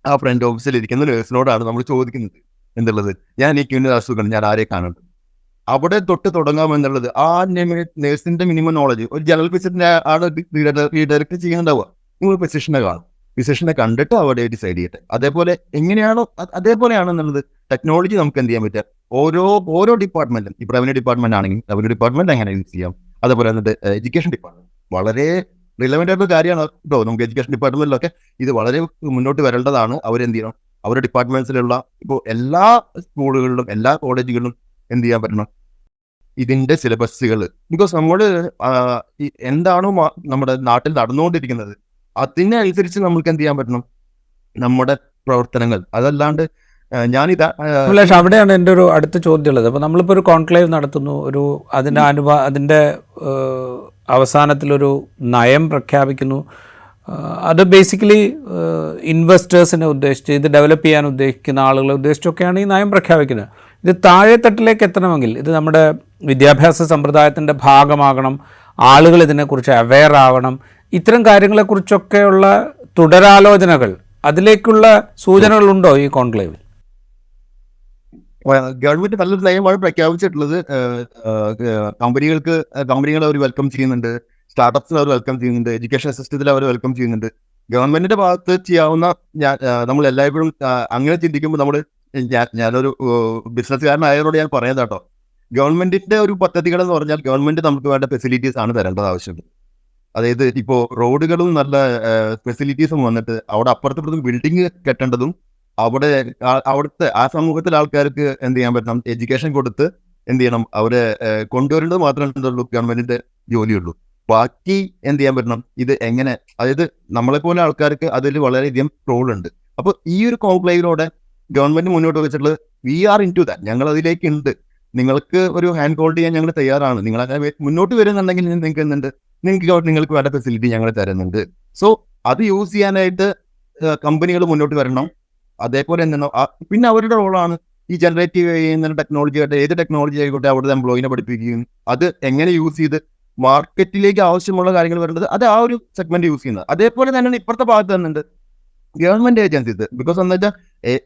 ആ ഫ്രണ്ട് ഓഫീസിൽ ഇരിക്കുന്ന നേഴ്സിനോടാണ് നമ്മൾ ചോദിക്കുന്നത് എന്നുള്ളത്. ഞാൻ ഈ അസുഖം ഞാൻ ആരെ കാണുന്നത്, അവിടെ തൊട്ട് തുടങ്ങാമെന്നുള്ളത് ആ നേഴ്സിന്റെ മിനിമം നോളജ് ഒരു ജനറൽ ഫിസിഷ്യന്റെ ആണ് ഡയറക്റ്റ് ചെയ്യാണ്ടാവുക. നിങ്ങൾ ഫിസിഷ്യനെ കണ്ടിട്ട് അവിടെ ഡിസൈഡ് ചെയ്യട്ടെ. അതേപോലെ എങ്ങനെയാണോ അതേപോലെയാണെന്നുള്ളത് ടെക്നോളജി നമുക്ക് എന്ത് ചെയ്യാൻ പറ്റുക, ഓരോ ഡിപ്പാർട്ട്മെന്റും, ഈ റവന്യൂ ഡിപ്പാർട്ട്മെന്റ് ആണെങ്കിൽ റവന്യൂ ഡിപ്പാർട്ട്മെന്റ് എങ്ങനെ യൂസ് ചെയ്യാം, അതേപോലെ എന്നിട്ട് എഡ്യൂക്കേഷൻ ഡിപ്പാർട്ട്മെന്റ് വളരെ റിലവൻ്റ് ആയിട്ടുള്ള കാര്യമാണ് കേട്ടോ. നമുക്ക് എഡ്യൂക്കേഷൻ ഡിപ്പാർട്ട്മെന്റിലൊക്കെ ഇത് വളരെ മുന്നോട്ട് വരേണ്ടതാണ്. അവരെന്ത് ചെയ്യണം, അവരുടെ ഡിപ്പാർട്ട്മെന്റ്സിലുള്ള ഇപ്പോൾ എല്ലാ സ്കൂളുകളിലും എല്ലാ കോളേജുകളിലും എന്ത് ചെയ്യാൻ പറ്റണം, ഇതിന്റെ സിലബസുകൾ. ബിക്കോസ് നമ്മൾ എന്താണോ നമ്മുടെ നാട്ടിൽ നടന്നുകൊണ്ടിരിക്കുന്നത് അതിനനുസരിച്ച് നമുക്ക് എന്ത് ചെയ്യാൻ പറ്റണം നമ്മുടെ പ്രവർത്തനങ്ങൾ. അതല്ലാണ്ട് അഭിലാഷ്, അവിടെയാണ് എൻ്റെ ഒരു അടുത്ത ചോദ്യം ഉള്ളത്. അപ്പോൾ നമ്മളിപ്പോൾ ഒരു കോൺക്ലേവ് നടത്തുന്നു, അതിൻ്റെ അവസാനത്തിലൊരു നയം പ്രഖ്യാപിക്കുന്നു. അത് ബേസിക്കലി ഇൻവെസ്റ്റേഴ്സിനെ ഉദ്ദേശിച്ച്, ഇത് ഡെവലപ്പ് ചെയ്യാൻ ഉദ്ദേശിക്കുന്ന ആളുകളെ ഉദ്ദേശിച്ചൊക്കെയാണ് ഈ നയം പ്രഖ്യാപിക്കുന്നത്. ഇത് താഴെത്തട്ടിലേക്ക് എത്തണമെങ്കിൽ ഇത് നമ്മുടെ വിദ്യാഭ്യാസ സമ്പ്രദായത്തിൻ്റെ ഭാഗമാകണം, ആളുകൾ ഇതിനെക്കുറിച്ച് അവെയർ ആവണം. ഇത്തരം കാര്യങ്ങളെക്കുറിച്ചൊക്കെയുള്ള തുടരാലോചനകൾ, അതിലേക്കുള്ള സൂചനകളുണ്ടോ ഈ കോൺക്ലേവിൽ? ഗവൺമെന്റ് നല്ലൊരു നയമാണ് പ്രഖ്യാപിച്ചിട്ടുള്ളത്. കമ്പനികളെ അവർ വെൽക്കം ചെയ്യുന്നുണ്ട്, സ്റ്റാർട്ടപ്സിനെ അവർ വെൽക്കം ചെയ്യുന്നുണ്ട്, എഡ്യൂക്കേഷൻ സിസ്റ്റത്തിൽ അവർ വെൽക്കം ചെയ്യുന്നുണ്ട്. ഗവൺമെന്റിന്റെ ഭാഗത്ത് ചെയ്യാവുന്ന നമ്മൾ എല്ലായ്പ്പോഴും അങ്ങനെ ചിന്തിക്കുമ്പോൾ ഞാനൊരു ബിസിനസ്സുകാരനായതോട് ഞാൻ പറയുന്നത് കേട്ടോ, ഗവൺമെന്റിന്റെ ഒരു പദ്ധതികൾ എന്ന് പറഞ്ഞാൽ ഗവൺമെന്റ് നമുക്ക് വേണ്ട ഫെസിലിറ്റീസ് ആണ് തരേണ്ടത് ആവശ്യമുണ്ട്. അതായത് ഇപ്പോൾ റോഡുകളും നല്ല ഫെസിലിറ്റീസും വന്നിട്ട് അവിടെ അപ്പുറത്തും ബിൽഡിംഗ് കെട്ടേണ്ടതും അവിടെ അവിടുത്തെ ആ സമൂഹത്തിലെ ആൾക്കാർക്ക് എന്ത് ചെയ്യാൻ പറ്റണം, എഡ്യൂക്കേഷൻ കൊടുത്ത് എന്ത് ചെയ്യണം, അവരെ കൊണ്ടുവരേണ്ടത് മാത്രമേ എന്തുള്ളൂ ഗവൺമെന്റിന്റെ ജോലിയുള്ളൂ. ബാക്കി എന്ത് ചെയ്യാൻ പറ്റണം, ഇത് എങ്ങനെ, അതായത് നമ്മളെപ്പോലെ ആൾക്കാർക്ക് അതിൽ വളരെയധികം റോളുണ്ട്. അപ്പോൾ ഈ ഒരു കോൺക്ലേവിലൂടെ ഗവൺമെന്റ് മുന്നോട്ട് വെച്ചിട്ടുള്ളത് we are in to that, ഞങ്ങൾ അതിലേക്ക് ഉണ്ട്, നിങ്ങൾക്ക് ഒരു ഹാൻഡ് ഹോൾഡ് ചെയ്യാൻ ഞങ്ങൾ തയ്യാറാണ്, നിങ്ങൾ അങ്ങനെ മുന്നോട്ട് വരുന്നുണ്ടെങ്കിൽ നിങ്ങൾക്ക് എന്തുണ്ട്, നിങ്ങൾക്ക് വേണ്ട ഫെസിലിറ്റി ഞങ്ങൾ തരുന്നുണ്ട്. സോ അത് യൂസ് ചെയ്യാനായിട്ട് കമ്പനികൾ മുന്നോട്ട് വരണം. അതേപോലെ എന്താണ് പിന്നെ അവരുടെ റോളാണ് ഈ ജനറേറ്റീവ് ചെയ്യുന്ന ടെക്നോളജി ആയിട്ട് ഏത് ടെക്നോളജി ആയിക്കോട്ടെ അവിടുത്തെ എംപ്ലോയിനെ പഠിപ്പിക്കുകയും അത് എങ്ങനെ യൂസ് ചെയ്ത് മാർക്കറ്റിലേക്ക് ആവശ്യമുള്ള കാര്യങ്ങൾ വരുന്നത് അത് ആ ഒരു സെഗ്മെന്റ് യൂസ് ചെയ്യുന്നത്. അതേപോലെ തന്നെയാണ് ഇപ്പുറത്തെ ഭാഗത്ത് തന്നുണ്ട് ഗവൺമെന്റ് ഏജൻസീസ്. ബിക്കോസ് എന്താ വെച്ചാൽ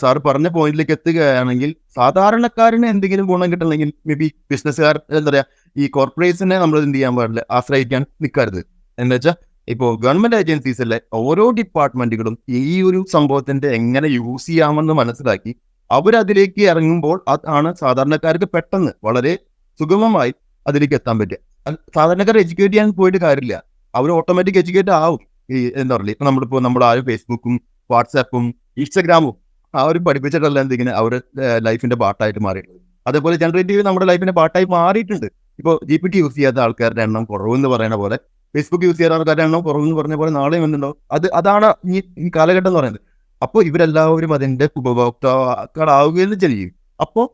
സാർ പറഞ്ഞ പോയിന്റിലേക്ക് എത്തുകയാണെങ്കിൽ സാധാരണക്കാരന് എന്തെങ്കിലും ഗുണം കിട്ടണമെങ്കിൽ മേ ബി ബിസിനസ്സുകാർ എന്താ പറയാ ഈ കോർപ്പറേറ്റ്സിനെ നമ്മൾ എന്ത് ചെയ്യാൻ പാടില്ല, ആശ്രയിക്കാൻ നിൽക്കരുത്. എന്താ വെച്ചാൽ ഇപ്പോൾ ഗവൺമെന്റ് ഏജൻസീസിലെ ഓരോ ഡിപ്പാർട്ട്മെന്റുകളും ഈ ഒരു സംഭവത്തിന്റെ എങ്ങനെ യൂസ് ചെയ്യാമെന്ന് മനസ്സിലാക്കി അവരതിലേക്ക് ഇറങ്ങുമ്പോൾ അതാണ് സാധാരണക്കാർക്ക് പെട്ടെന്ന് വളരെ സുഗമമായി അതിലേക്ക് എത്താൻ പറ്റുക. സാധാരണക്കാർ എഡ്യൂക്കേറ്റ് ചെയ്യാൻ പോയിട്ട് കാര്യമില്ല, അവർ ഓട്ടോമാറ്റിക് എഡ്യൂക്കേറ്റ് ആവും. ഈ എന്താ പറയുക, ഇപ്പൊ നമ്മളിപ്പോൾ നമ്മൾ ആ ഫേസ്ബുക്കും വാട്സാപ്പും ഇൻസ്റ്റഗ്രാമും ആ ഒരു പഠിപ്പിച്ചിട്ടല്ല എന്തെങ്കിലും അവർ ലൈഫിന്റെ പാർട്ടായിട്ട് മാറിയിട്ടുണ്ട്. അതേപോലെ ജനറേറ്റീവ് നമ്മുടെ ലൈഫിന്റെ പാർട്ടായി മാറിയിട്ടുണ്ട്. ഇപ്പോൾ GPT യൂസ് ചെയ്യാത്ത ആൾക്കാരുടെ എണ്ണം കുറവെന്ന് പറയുന്ന പോലെ ഫേസ്ബുക്ക് യൂസ് ചെയ്യാത്ത ആൾക്കാരുടെ എണ്ണം കുറവെന്ന് പറഞ്ഞ പോലെ നാളെയും എന്തുണ്ടോ അതാണ് ഈ കാലഘട്ടം എന്ന് പറയുന്നത്. അപ്പോൾ ഇവരെല്ലാവരും അതിന്റെ ഉപഭോക്താക്കളാവുകയെന്ന് ചെയ്യും. അപ്പോൾ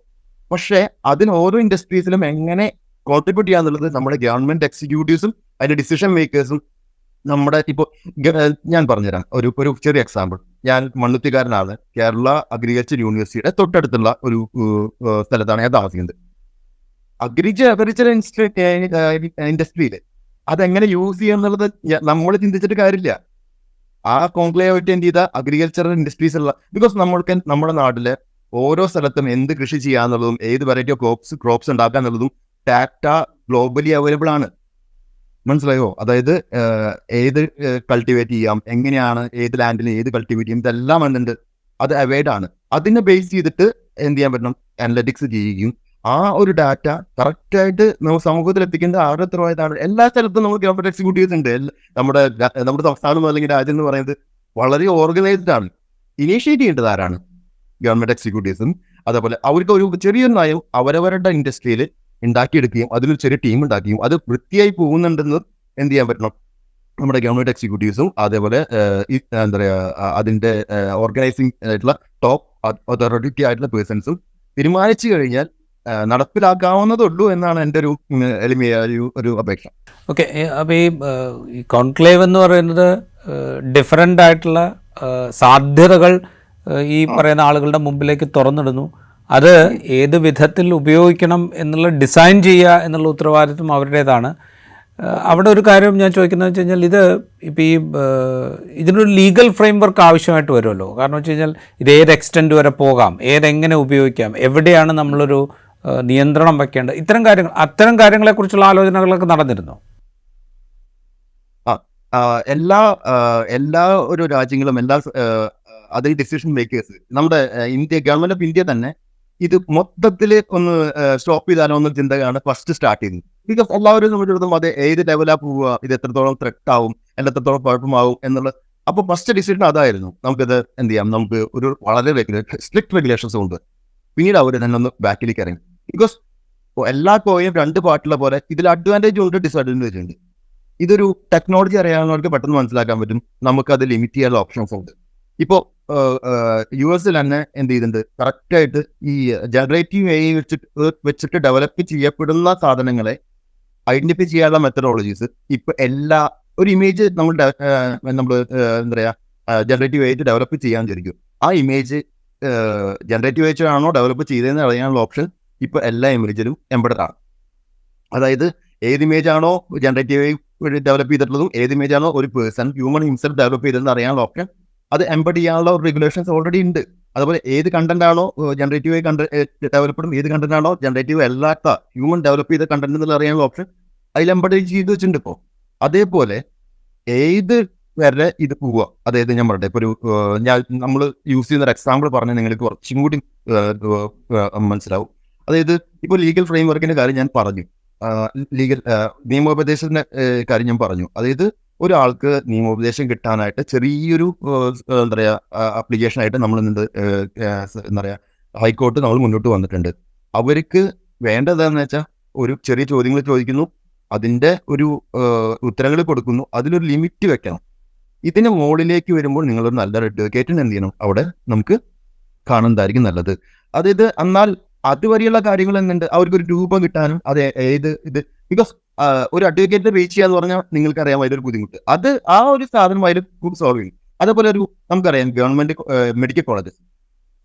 പക്ഷേ അതിന് ഓരോ ഇൻഡസ്ട്രീസിലും എങ്ങനെ കോൺട്രിബ്യൂട്ട് ചെയ്യാന്നുള്ളത് നമ്മുടെ ഗവൺമെന്റ് എക്സിക്യൂട്ടീവ്സും അതിന്റെ ഡിസിഷൻ മേക്കേഴ്സും നമ്മുടെ ഇപ്പോൾ ഞാൻ പറഞ്ഞുതരാം ഒരു ചെറിയ എക്സാമ്പിൾ. ഞാൻ മണ്ണുത്തിക്കാരനാണ്. കേരള അഗ്രികൾച്ചർ യൂണിവേഴ്സിറ്റിയുടെ തൊട്ടടുത്തുള്ള ഒരു സ്ഥലത്താണ് ഞാൻ താമസിക്കുന്നത്. അഗ്രികൾച്ചർ ഇൻഡസ്ട്രിയിൽ അതെങ്ങനെ യൂസ് ചെയ്യുന്നുള്ളത് നമ്മൾ ചിന്തിച്ചിട്ട് കാര്യമില്ല. ആ കോൺക്ലേവ് അറ്റൻഡ് ചെയ്ത അഗ്രികൾച്ചറൽ ഇൻഡസ്ട്രീസ് ഉള്ള, ബിക്കോസ് നമ്മുടെ നാട്ടിലെ ഓരോ സ്ഥലത്തും എന്ത് കൃഷി ചെയ്യാന്നുള്ളതും ഏത് വെറൈറ്റി ഓഫ് ക്രോപ്സ് ഉണ്ടാക്കുക എന്നുള്ളതും ഡാറ്റ ഗ്ലോബലി അവൈലബിൾ ആണ്. മനസ്സിലായോ? അതായത് ഏത് കൾട്ടിവേറ്റ് ചെയ്യാം, എങ്ങനെയാണ് ഏത് ലാൻഡിൽ ഏത് കൾട്ടിവേറ്റ് ചെയ്യും, ഇതെല്ലാം എന്തുണ്ട്, അത് അവൈഡ് ആണ്. അതിനെ ബേസ് ചെയ്തിട്ട് എന്ത് ചെയ്യാൻ പറ്റണം, അനലറ്റിക്സ് ചെയ്യുകയും ആ ഒരു ഡാറ്റ കറക്റ്റായിട്ട് നമ്മൾ സമൂഹത്തിൽ എത്തിക്കേണ്ട ആരുടെ ഉത്തരവാദിത്തമാണ്. എല്ലാ സ്ഥലത്തും നമ്മൾ ഗവൺമെന്റ് എക്സിക്യൂട്ടീവ്സ് ഉണ്ട്. നമ്മുടെ സംസ്ഥാനം അല്ലെങ്കിൽ രാജ്യം എന്ന് പറയുന്നത് വളരെ ഓർഗനൈസ്ഡ് ആണ്. ഇനീഷ്യേറ്റ് ചെയ്യേണ്ടത് ആരാണ്? ഗവൺമെന്റ് എക്സിക്യൂട്ടീവ്സും. അതേപോലെ അവർക്ക് ഒരു ചെറിയൊരു നയം അവരവരുടെ ഇൻഡസ്ട്രിയിൽ ഉണ്ടാക്കിയെടുക്കുകയും അതിലൊരു ചെറിയ ടീം ഉണ്ടാക്കുകയും അത് വൃത്തിയായി പോകുന്നുണ്ടെന്ന് എന്ത് ചെയ്യാൻ പറ്റണം, നമ്മുടെ ഗവൺമെന്റ് എക്സിക്യൂട്ടീവ്സും അതേപോലെ എന്താ പറയുക അതിന്റെ ഓർഗനൈസിംഗ് ആയിട്ടുള്ള ടോപ്പ് അതോറിറ്റി ആയിട്ടുള്ള പേഴ്സൺസും തീരുമാനിച്ചു കഴിഞ്ഞാൽ നടപ്പിലാക്കാവുന്നതുള്ളൂ എന്നാണ് എൻ്റെ ഒരു എളിമയ ഒരു അപേക്ഷ. ഓക്കെ, അപ്പോൾ ഈ കോൺക്ലേവ് എന്ന് പറയുന്നത് ഡിഫറൻ്റ് ആയിട്ടുള്ള സാധ്യതകൾ ഈ പറയുന്ന ആളുകളുടെ മുമ്പിലേക്ക് തുറന്നിടുന്നു. അത് ഏത് വിധത്തിൽ ഉപയോഗിക്കണം എന്നുള്ള ഡിസൈൻ ചെയ്യുക എന്നുള്ള ഉത്തരവാദിത്വം അവരുടേതാണ്. അവിടെ ഒരു കാര്യം ഞാൻ ചോദിക്കുന്നത് വെച്ച് കഴിഞ്ഞാൽ ഇത് ഇപ്പോൾ ഇതിനൊരു ലീഗൽ ഫ്രെയിം വർക്ക് ആവശ്യമായിട്ട് വരുമല്ലോ. കാരണം വെച്ച് കഴിഞ്ഞാൽ ഇത് ഏത് എക്സ്റ്റെൻറ്റ് വരെ പോകാം, ഏതെങ്ങനെ ഉപയോഗിക്കാം, എവിടെയാണ് നമ്മളൊരു നിയന്ത്രണം വയ്ക്കേണ്ടത്, അത്തരം കാര്യങ്ങളെക്കുറിച്ചുള്ള ആലോചനകളൊക്കെ നടന്നിരുന്നു. എല്ലാ ഒരു രാജ്യങ്ങളും അതിൽ ഡിസിഷൻ മേക്കേഴ്സ് നമ്മുടെ ഗവൺമെന്റ് ഓഫ് ഇന്ത്യ തന്നെ ഇത് മൊത്തത്തിൽ ഒന്ന് സ്റ്റോപ്പ് ചെയ്താലോ എന്ന ചിന്തയാണ് ഫസ്റ്റ് സ്റ്റാർട്ട് ചെയ്യുന്നത്. ബിക്കോസ് എല്ലാവരും സംബന്ധിച്ചിടത്തോളം അത് ഏത് ലെവലാ പോവുക, ഇത് എത്രത്തോളം ത്രെറ്റ് ആവും, എത്രത്തോളം കുഴപ്പമാവും എന്നുള്ളത്. അപ്പോൾ ഫസ്റ്റ് ഡിസിഷൻ അതായിരുന്നു, നമുക്കിത് എന്ത് ചെയ്യാം, നമുക്ക് ഒരു വളരെ സ്ട്രിക്ട് റെഗുലേഷൻസ് ഉണ്ട്. പിന്നീട് അവർ തന്നെ ഒന്ന് ബാക്കിലേക്ക് ഇറങ്ങി. ബിക്കോസ് എല്ലാ കോയും രണ്ട് പാർട്ടുള്ള പോലെ ഇതിൽ അഡ്വാൻറ്റേജ് ഉണ്ട്, ഡിസഡ്വാൻറ്റേജ് ഉണ്ട്. ഇതൊരു ടെക്നോളജി അറിയാവുന്നവർക്ക് പെട്ടെന്ന് മനസ്സിലാക്കാൻ പറ്റും. നമുക്കത് ലിമിറ്റ് ചെയ്യാനുള്ള ഓപ്ഷൻസ് ഉണ്ട്. ഇപ്പോൾ US തന്നെ എന്ത് ചെയ്തിട്ടുണ്ട്, കറക്റ്റായിട്ട് ഈ ജനറേറ്റീവ് AI വെച്ചിട്ട് ഡെവലപ്പ് ചെയ്യപ്പെടുന്ന സാധനങ്ങളെ ഐഡന്റിഫൈ ചെയ്യാനുള്ള മെത്തഡോളജീസ് ഇപ്പൊ ഒരു ഇമേജ് നമ്മൾ എന്താ പറയുക ജനറേറ്റീവ് AI ഡെവലപ്പ് ചെയ്യാൻ വിചാരിക്കും. ആ ഇമേജ് ജനറേറ്റീവ് AI ആണോ ഡെവലപ്പ് ചെയ്തതെന്ന് അറിയാനുള്ള ഓപ്ഷൻ ഇപ്പൊ എല്ലാ ഇമേജിലും എംബഡഡ് ആണ്. അതായത് ഏത് ഇമേജ് ആണോ ജനറേറ്റീവ് AI ഡെവലപ്പ് ചെയ്തിട്ടുള്ളതും ഏത് ഇമേജ് ആണോ ഒരു പേഴ്സൺ ഹ്യൂമൻ ഹിംസെൽഫ് ഡെവലപ്പ് ചെയ്തതെന്ന് അറിയാനുള്ള ഓപ്ഷൻ അത് എംബഡ് ചെയ്യാനുള്ള റെഗുലേഷൻസ് ഓൾറെഡി ഉണ്ട്. അതുപോലെ ഏത് കണ്ടന്റ് ആണോ ജനറേറ്റീവ് AI ഡെവലപ്പറും ഏത് കണ്ടന്റ് ആണോ ജനറേറ്റീവ് അല്ലാത്ത ഹ്യൂമൻ ഡെവലപ്പ് ചെയ്ത കണ്ടന്റ് എന്നുള്ള അറിയാനുള്ള ഓപ്ഷൻ അതിൽ എംബഡ് ചെയ്ത് വെച്ചിട്ടുണ്ട് ഇപ്പോൾ. അതേപോലെ ഏത് വരെ ഇത് പോവുക, അതായത് ഞാൻ പറയട്ടെ, ഇപ്പോൾ നമ്മൾ യൂസ് ചെയ്യുന്ന ഒരു എക്സാമ്പിൾ പറഞ്ഞാൽ നിങ്ങൾക്ക് കുറച്ചും കൂടി മനസ്സിലാവും. അതായത് ഇപ്പോൾ ലീഗൽ ഫ്രെയിം വർക്കിന്റെ കാര്യം ഞാൻ പറഞ്ഞു. ലീഗൽ നിയമോപദേശത്തിന്റെ കാര്യം ഞാൻ പറഞ്ഞു. അതായത് ഒരാൾക്ക് നിയമോപദേശം കിട്ടാനായിട്ട് ചെറിയൊരു എന്താ പറയാ ആപ്ലിക്കേഷൻ ആയിട്ട് നമ്മൾ എന്താ പറയാ ഹൈക്കോർട്ട് നമ്മൾ മുന്നോട്ട് വന്നിട്ടുണ്ട്. അവർക്ക് വേണ്ടതെന്ന് വെച്ചാൽ ഒരു ചെറിയ ചോദ്യങ്ങൾ ചോദിക്കുന്നു, അതിന്റെ ഒരു ഉത്തരങ്ങൾ കൊടുക്കുന്നു, അതിലൊരു ലിമിറ്റ് വെക്കണം. ഇതിന് മുകളിലേക്ക് വരുമ്പോൾ നിങ്ങളൊരു നല്ലൊരു അഡ്വക്കേറ്റിന് എന്ത് ചെയ്യണം, അവിടെ നമുക്ക് കാണുന്നതായിരിക്കും നല്ലത്. അതായത് എന്നാൽ അതുവരെയുള്ള കാര്യങ്ങൾ എന്നുണ്ട് അവർക്കൊരു രൂപം കിട്ടാനും അത് ഇത് ബിക്കോസ് ഒരു അഡ്വക്കേറ്റിനെ റീച്ച് ചെയ്യാന്ന് പറഞ്ഞാൽ നിങ്ങൾക്കറിയാം അതിലൊരു ബുദ്ധിമുട്ട്. അത് ആ ഒരു സാധനം അതിൽ സോൾവ് ചെയ്യും. അതേപോലെ നമുക്കറിയാം ഗവൺമെന്റ് മെഡിക്കൽ കോളേജസ്,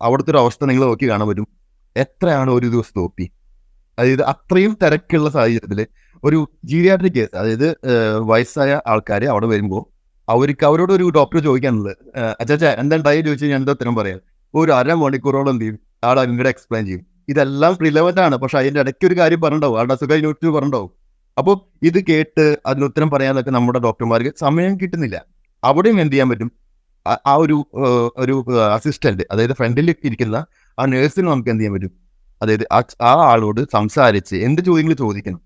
അവിടുത്തെ ഒരു അവസ്ഥ നിങ്ങൾ നോക്കി കാണാൻ പറ്റും. എത്രയാണ് ഒരു ദിവസം തോപ്പി? അതായത് അത്രയും തിരക്കുള്ള സാഹചര്യത്തിൽ ഒരു ജീരിയാട്രിക് കേസ്, അതായത് വയസ്സായ ആൾക്കാർ അവിടെ വരുമ്പോൾ അവരോട് ഒരു ഡോക്ടർ ചോദിക്കാനുള്ളത്, അച്ചാച്ച എന്താണ്ടായി ചോദിച്ചു കഴിഞ്ഞാൽ എന്താ ഉത്തരം പറയാം? ഒരു അരമണിക്കൂറോളം എന്ത് ചെയ്യും ആൾ അങ്ങോട്ട് എക്സ്പ്ലെയിൻ ചെയ്യും. ഇതെല്ലാം റിലവൻ്റ് ആണ്, പക്ഷെ അതിൻ്റെ ഇടയ്ക്ക് ഒരു കാര്യം പറഞ്ഞിട്ടുണ്ടാവും, ആളുടെ അസുഖം നോട്ട് പറഞ്ഞിട്ടുണ്ടാവും. അപ്പോൾ ഇത് കേട്ട് അതിന് ഉത്തരം പറയാനൊക്കെ നമ്മുടെ ഡോക്ടർമാർക്ക് സമയം കിട്ടുന്നില്ല. അവിടെയും എന്ത് ചെയ്യാൻ പറ്റും, ആ ഒരു അസിസ്റ്റന്റ്, അതായത് ഫ്രണ്ടിൽ ഇരിക്കുന്ന ആ നേഴ്സിന് നമുക്ക് എന്ത് ചെയ്യാൻ പറ്റും, അതായത് ആ ആളോട് സംസാരിച്ച് എന്ത് ചോദ്യങ്ങൾ ചോദിക്കണം,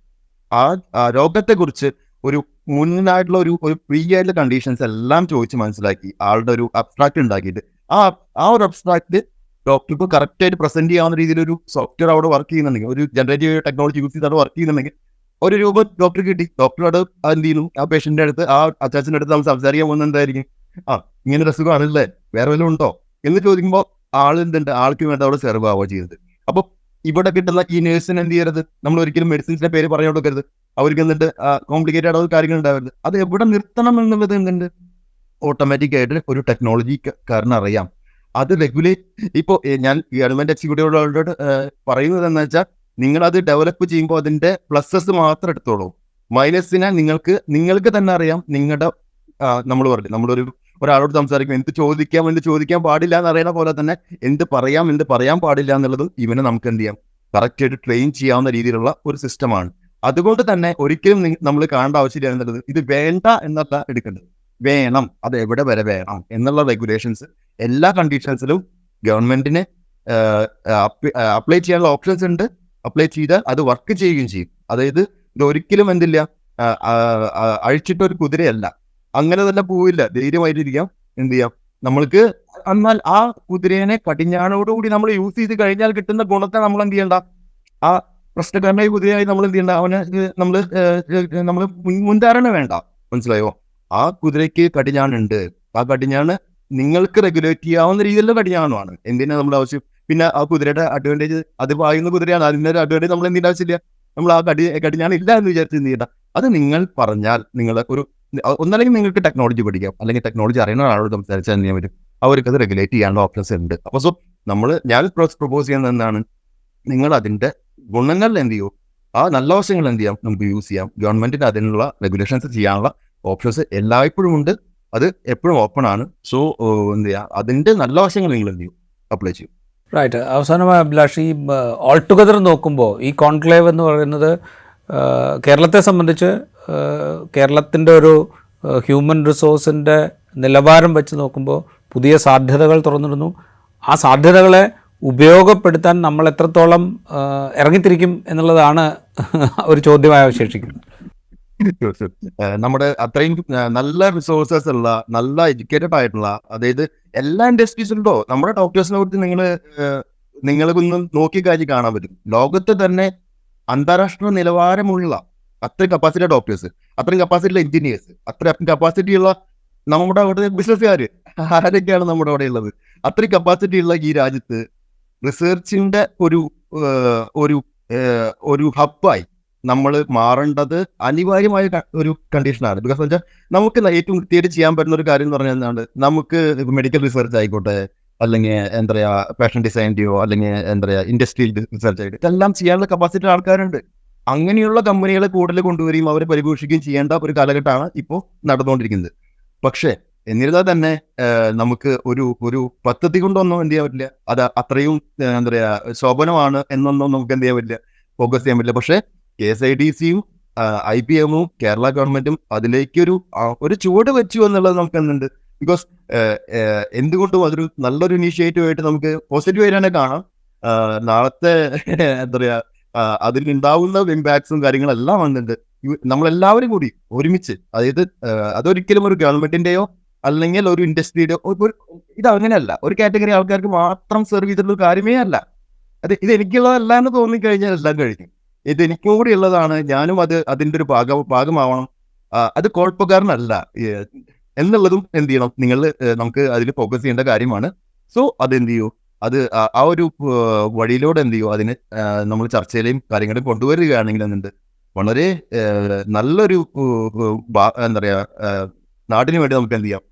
ആ രോഗത്തെക്കുറിച്ച് ഒരു മുന്നായിട്ടുള്ള ഒരു പ്രീ ആയിട്ടുള്ള കണ്ടീഷൻസ് എല്ലാം ചോദിച്ച് മനസ്സിലാക്കി ആളുടെ ഒരു അബ്സ്ട്രാക്ട് ഉണ്ടാക്കിയിട്ട് ആ ഒരു അബ്സ്ട്രാക്ട് ഡോക്ടർക്ക് കറക്റ്റായിട്ട് പ്രസന്റ് ചെയ്യാവുന്ന രീതിയിലൊരു സോഫ്റ്റ്വെയർ അവിടെ വർക്ക് ചെയ്യുന്നുണ്ടെങ്കിൽ, ഒരു ജനറേറ്റീവ് ടെക്നോളജി യൂസ് ചെയ്ത് അവിടെ വർക്ക് ചെയ്യുന്നുണ്ടെങ്കിൽ ഒരു രൂപ ഡോക്ടർ കിട്ടി. ഡോക്ടറോട് എന്ത് ചെയ്യുന്നു, ആ പേഷ്യന്റിന്റെ അടുത്ത്, ആ അച്ചാച്ചന്റെ അടുത്ത് നമ്മൾ സംസാരിക്കാൻ പോകുന്നത് എന്തായിരിക്കും, ഇങ്ങനെ ഒരു അസുഖമാണല്ലേ, വേറെ വല്ലതും ഉണ്ടോ എന്ന് ചോദിക്കുമ്പോൾ ആൾക്ക് വേണ്ട അവിടെ സെർവ് ആവുക ചെയ്യുന്നത്. അപ്പൊ ഇവിടെ കിട്ടുന്ന ഈ നേഴ്സിന് എന്ത് ചെയ്യരുത്, നമ്മൾ ഒരിക്കലും മെഡിസിൻസിന്റെ പേര് പറഞ്ഞു കൊടുക്കരുത്. അവർക്ക് എന്നിട്ട് കോംപ്ലിക്കേറ്റഡ് ആയിട്ടുള്ള കാര്യങ്ങൾ ഉണ്ടാവരുത്. അത് എവിടെ നിർത്തണം എന്നുള്ളത് എന്തുണ്ട്, ഓട്ടോമാറ്റിക് ആയിട്ട് ഒരു ടെക്നോളജിക്കാരന് അറിയാം. അത് റെഗുലേറ്റ് ഇപ്പോൾ ഞാൻ ഗവൺമെന്റ് എക്സിക്യൂട്ടീവുകളോട് പറയുന്നത് എന്ന് വെച്ചാൽ, നിങ്ങളത് ഡെവലപ്പ് ചെയ്യുമ്പോൾ അതിന്റെ പ്ലസസ് മാത്രം എടുത്തോളൂ, മൈനസിനെ നിങ്ങൾക്ക് തന്നെ അറിയാം. നിങ്ങളുടെ നമ്മൾ പറഞ്ഞു, ഒരാളോട് സംസാരിക്കും, എന്ത് ചോദിക്കാൻ പാടില്ല എന്ന് അറിയണ പോലെ തന്നെ എന്ത് പറയാൻ പാടില്ല എന്നുള്ളതും ഇവനെ നമുക്ക് എന്ത് ചെയ്യാം, കറക്റ്റായിട്ട് ട്രെയിൻ ചെയ്യാവുന്ന രീതിയിലുള്ള ഒരു സിസ്റ്റമാണ്. അതുകൊണ്ട് തന്നെ ഒരിക്കലും നമ്മൾ കാണേണ്ട ആവശ്യമില്ല എന്നുള്ളത്, ഇത് വേണ്ട എന്നല്ല എടുക്കേണ്ടത്, വേണം, അത് എവിടെ വരെ വേണം എന്നുള്ള റെഗുലേഷൻസ് എല്ലാ കണ്ടീഷൻസിലും ഗവൺമെന്റിന് അപ്ലൈ ചെയ്യാനുള്ള ഓപ്ഷൻസ് ഉണ്ട്. അപ്ലൈ ചെയ്താൽ അത് വർക്ക് ചെയ്യുകയും ചെയ്യും. അതായത് ഇത് ഒരിക്കലും എന്തില്ല, അഴിച്ചിട്ടൊരു കുതിരയല്ല, അങ്ങനെ തന്നെ പോവില്ല, ധൈര്യമായിട്ടിരിക്കാം. എന്ത് ചെയ്യാം, നമ്മൾക്ക് എന്നാൽ ആ കുതിരേനെ കടിഞ്ഞാണോടുകൂടി നമ്മൾ യൂസ് ചെയ്ത് കഴിഞ്ഞാൽ കിട്ടുന്ന ഗുണത്തെ നമ്മൾ എന്ത് ചെയ്യണ്ട, ആ പ്രശ്നക്കാരനായ കുതിരയായി നമ്മൾ എന്ത് ചെയ്യണ്ട, അവന് നമ്മൾ മുൻധാരണ വേണ്ട. മനസ്സിലായോ? ആ കുതിരയ്ക്ക് കടിഞ്ഞാണുണ്ട്, ആ കടിഞ്ഞാണ് നിങ്ങൾക്ക് റെഗുലേറ്റ് ചെയ്യാവുന്ന രീതിയിലുള്ള കടിഞ്ഞാണുമാണ്. എന്തിനാ നമ്മുടെ ആവശ്യം? പിന്നെ ആ കുതിരയുടെ അഡ്വാൻറ്റേജ്, അത് പായുന്ന കുതിരയാണ്, അതിൻ്റെ ഒരു അഡ്വാൻറ്റേജ് നമ്മൾ എന്തിൻ്റെ ആവശ്യമില്ല, നമ്മൾ ആ കടിഞ്ഞാണ് ഇല്ല എന്ന് വിചാരിച്ച് എന്ത് ചെയ്യണ്ട. അത് നിങ്ങൾ പറഞ്ഞാൽ നിങ്ങൾ ഒന്നല്ലെങ്കിൽ നിങ്ങൾക്ക് ടെക്നോളജി പഠിക്കാം, അല്ലെങ്കിൽ ടെക്നോളജി അറിയുന്ന ഒരാളോട് സംസാരിച്ചാൽ എന്ത് ചെയ്യാൻ പറ്റും, അവർക്ക് അത് റെഗുലേറ്റ് ചെയ്യാനുള്ള ഓപ്ഷൻസ് ഉണ്ട്. അപ്പോൾ ഞാൻ പ്രൊപ്പോസ് ചെയ്യുന്നത് എന്താണ്, നിങ്ങൾ അതിന്റെ ഗുണങ്ങൾ എന്ത് ചെയ്യും, ആ നല്ല വശങ്ങൾ എന്ത് ചെയ്യാം, നമുക്ക് യൂസ് ചെയ്യാം. ഗവൺമെന്റിന് അതിനുള്ള റെഗുലേഷൻസ് ചെയ്യാനുള്ള ഓപ്ഷൻസ് എല്ലായ്പ്പോഴും ഉണ്ട്, അത് എപ്പോഴും ഓപ്പൺ ആണ്. സോ എന്ത് ചെയ്യാം, അതിന്റെ നല്ല വശങ്ങൾ നിങ്ങൾ എന്ത് ചെയ്യും, അപ്ലൈ ചെയ്യും. റൈറ്റ്. അവസാനമായി അഭിലാഷ്, ഈ ഓൾ ടുഗദർ നോക്കുമ്പോൾ ഈ കോൺക്ലേവ് എന്ന് പറയുന്നത് കേരളത്തെ സംബന്ധിച്ച് കേരളത്തിൻ്റെ ഒരു ഹ്യൂമൻ റിസോഴ്സിൻ്റെ നിലവാരം വെച്ച് നോക്കുമ്പോൾ പുതിയ സാധ്യതകൾ തുറന്നിടുന്നു. ആ സാധ്യതകളെ ഉപയോഗപ്പെടുത്താൻ നമ്മൾ എത്രത്തോളം ഇറങ്ങിത്തിരിക്കും എന്നുള്ളതാണ് ഒരു ചോദ്യമായി അവശേഷിക്കുന്നത്. നമ്മുടെ അത്രയും നല്ല റിസോഴ്സസ് ഉള്ള, നല്ല എഡ്യൂക്കേറ്റഡ് ആയിട്ടുള്ള, അതായത് എല്ലാ ഇൻഡസ്ട്രീസിലും ഉണ്ടോ. നമ്മുടെ ഡോക്ടേഴ്സിനെ കുറിച്ച് നിങ്ങൾക്കൊന്നും നോക്കി കഴിഞ്ഞ് കാണാൻ പറ്റും. ലോകത്ത് തന്നെ അന്താരാഷ്ട്ര നിലവാരമുള്ള അത്രയും കപ്പാസിറ്റി ഡോക്ടേഴ്സ്, അത്രയും കപ്പാസിറ്റി എഞ്ചിനീയേഴ്സ്, അത്രയും കപ്പാസിറ്റി ഉള്ള നമ്മുടെ അവിടെ ബിസിനസ്സുകാർ ആരൊക്കെയാണ് നമ്മുടെ അവിടെ ഉള്ളത്. അത്രയും കപ്പാസിറ്റി ഉള്ള ഈ രാജ്യത്ത് റിസർച്ചിന്റെ ഒരു ഹബ്ബായി നമ്മൾ മാറേണ്ടത് അനിവാര്യമായ ഒരു കണ്ടീഷനാണ്. ബിക്കോസ് എന്ന് വെച്ചാൽ നമുക്ക് ഏറ്റവും കൃത്യമായിട്ട് ചെയ്യാൻ പറ്റുന്ന ഒരു കാര്യം എന്ന് പറഞ്ഞാൽ എന്താണ്, നമുക്ക് മെഡിക്കൽ റിസർച്ച് ആയിക്കോട്ടെ, അല്ലെങ്കിൽ എന്താ പറയുക ഫാഷൻ ഡിസൈൻ്റെയോ, അല്ലെങ്കിൽ എന്താ പറയുക ഇൻഡസ്ട്രിയൽ റിസർച്ച് ആയിട്ട് ഇതെല്ലാം ചെയ്യാനുള്ള കപ്പാസിറ്റി ആൾക്കാരുണ്ട്. അങ്ങനെയുള്ള കമ്പനികളെ കൂടുതൽ കൊണ്ടുവരികയും അവരെ പരിപോഷിക്കുകയും ചെയ്യേണ്ട ഒരു കാലഘട്ടമാണ് ഇപ്പോൾ നടന്നുകൊണ്ടിരിക്കുന്നത്. പക്ഷേ എന്നിരുന്നാൽ തന്നെ നമുക്ക് ഒരു പദ്ധതി കൊണ്ടൊന്നും എന്ത് ചെയ്യാൻ പറ്റില്ല, അത് അത്രയും എന്താ പറയുക ശോഭനമാണ് എന്നൊന്നും നമുക്ക് എന്ത് ചെയ്യാൻ പറ്റില്ല, ഫോക്കസ് ചെയ്യാൻ പറ്റില്ല. പക്ഷേ KSIDCയും IPMഉം കേരള ഗവൺമെന്റും അതിലേക്ക് ഒരു ചുവട് വെച്ചു എന്നുള്ളത് നമുക്ക് എന്തുണ്ട്. ബിക്കോസ് എന്തുകൊണ്ടും അതൊരു നല്ലൊരു ഇനീഷ്യേറ്റീവ് ആയിട്ട് നമുക്ക് പോസിറ്റീവ് ആയിട്ട് തന്നെ കാണാം. നാളത്തെ എന്താ പറയുക അതിലുണ്ടാവുന്ന ഇമ്പാക്ട്സും കാര്യങ്ങളെല്ലാം വന്നിട്ടുണ്ട്. നമ്മളെല്ലാവരും കൂടി ഒരുമിച്ച്, അതായത് അതൊരിക്കലും ഒരു ഗവൺമെന്റിന്റെയോ അല്ലെങ്കിൽ ഒരു ഇൻഡസ്ട്രിയുടെയോ ഇത് അങ്ങനെയല്ല, ഒരു കാറ്റഗറി ആൾക്കാർക്ക് മാത്രം സെർവ് ചെയ്തിട്ടുള്ള കാര്യമേ അല്ല. ഇത് എനിക്കുള്ളതല്ല എന്ന് തോന്നിക്കഴിഞ്ഞാൽ എല്ലാം കഴിഞ്ഞു. ഇത് എനിക്കും കൂടി ഉള്ളതാണ്, ഞാനും അതിൻ്റെ ഒരു ഭാഗമാവണം. അത് കുഴപ്പക്കാരനല്ല എന്നുള്ളതും എന്ത് ചെയ്യണം, നമുക്ക് അതിൽ ഫോക്കസ് ചെയ്യേണ്ട കാര്യമാണ്. സോ അതെന്ത് ചെയ്യൂ, അത് ആ ഒരു വഴിയിലൂടെ എന്ത് ചെയ്യൂ, അതിന് നമ്മൾ ചർച്ചയിലെയും കാര്യങ്ങളും കൊണ്ടുവരികയാണെങ്കിൽ എന്നുണ്ട് വളരെ നല്ലൊരു എന്താ പറയുക, നാടിന് വേണ്ടി നമുക്ക് എന്ത് ചെയ്യാം,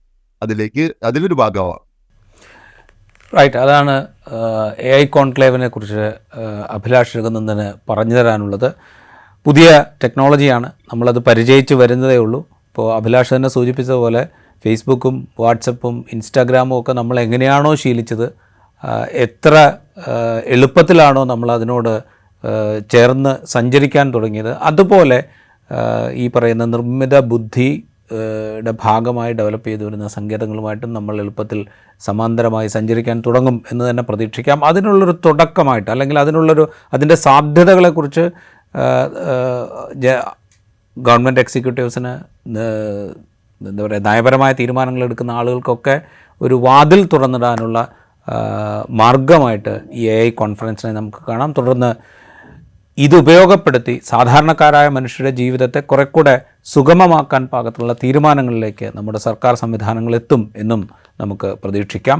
അതിലൊരു ഭാഗമാവാം. റൈറ്റ്. അതാണ് AI കോൺക്ലേവിനെ കുറിച്ച് അഭിലാഷ് രഘുനന്ദന് പറഞ്ഞു തരാനുള്ളത്. പുതിയ ടെക്നോളജിയാണ്, നമ്മളത് പരിചയിച്ച് വരുന്നതേ ഉള്ളൂ. ഇപ്പോൾ അഭിലാഷ് തന്നെ സൂചിപ്പിച്ചതുപോലെ ഫേസ്ബുക്കും വാട്സപ്പും ഇൻസ്റ്റാഗ്രാമും ഒക്കെ നമ്മൾ എങ്ങനെയാണോ ശീലിച്ചത്, എത്ര എളുപ്പത്തിലാണോ നമ്മൾ അതിനോട് ചേർന്ന് സഞ്ചരിക്കാൻ തുടങ്ങിയത്, അതുപോലെ ഈ പറയുന്ന നിർമ്മിത ബുദ്ധിയുടെ ഭാഗമായി ഡെവലപ്പ് ചെയ്തു വരുന്ന സങ്കേതങ്ങളുമായിട്ടും നമ്മൾ എളുപ്പത്തിൽ സമാന്തരമായി സഞ്ചരിക്കാൻ തുടങ്ങും എന്ന് തന്നെ പ്രതീക്ഷിക്കാം. അതിനുള്ളൊരു തുടക്കമായിട്ട്, അല്ലെങ്കിൽ അതിൻ്റെ സാധ്യതകളെക്കുറിച്ച് ഗവൺമെൻറ് എക്സിക്യൂട്ടീവ്സിന്, എന്താ പറയുക, നയപരമായ തീരുമാനങ്ങൾ എടുക്കുന്ന ആളുകൾക്കൊക്കെ ഒരു വാതിൽ തുറന്നിടാനുള്ള മാർഗമായിട്ട് ഈ AI കോൺഫറൻസിനെ നമുക്ക് കാണാം. തുടർന്ന് ഇത് ഉപയോഗപ്പെടുത്തി സാധാരണക്കാരായ മനുഷ്യരുടെ ജീവിതത്തെ കുറെക്കൂടെ സുഗമമാക്കാൻ പാകത്തിലുള്ള തീരുമാനങ്ങളിലേക്ക് നമ്മുടെ സർക്കാർ സംവിധാനങ്ങൾ എത്തും എന്നും നമുക്ക് പ്രതീക്ഷിക്കാം.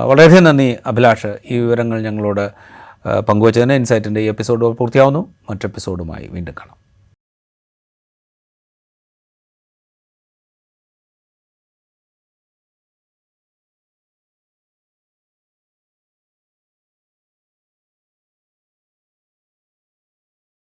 വളരെയധികം നന്ദി അഭിലാഷ്, ഈ വിവരങ്ങൾ ഞങ്ങളോട് പങ്കുവച്ചതിന്. ഇൻസൈറ്റിൻ്റെ ഈ എപ്പിസോഡ് പൂർത്തിയാവുന്നു. മറ്റെപ്പിസോഡുമായി വീണ്ടും കാണാം.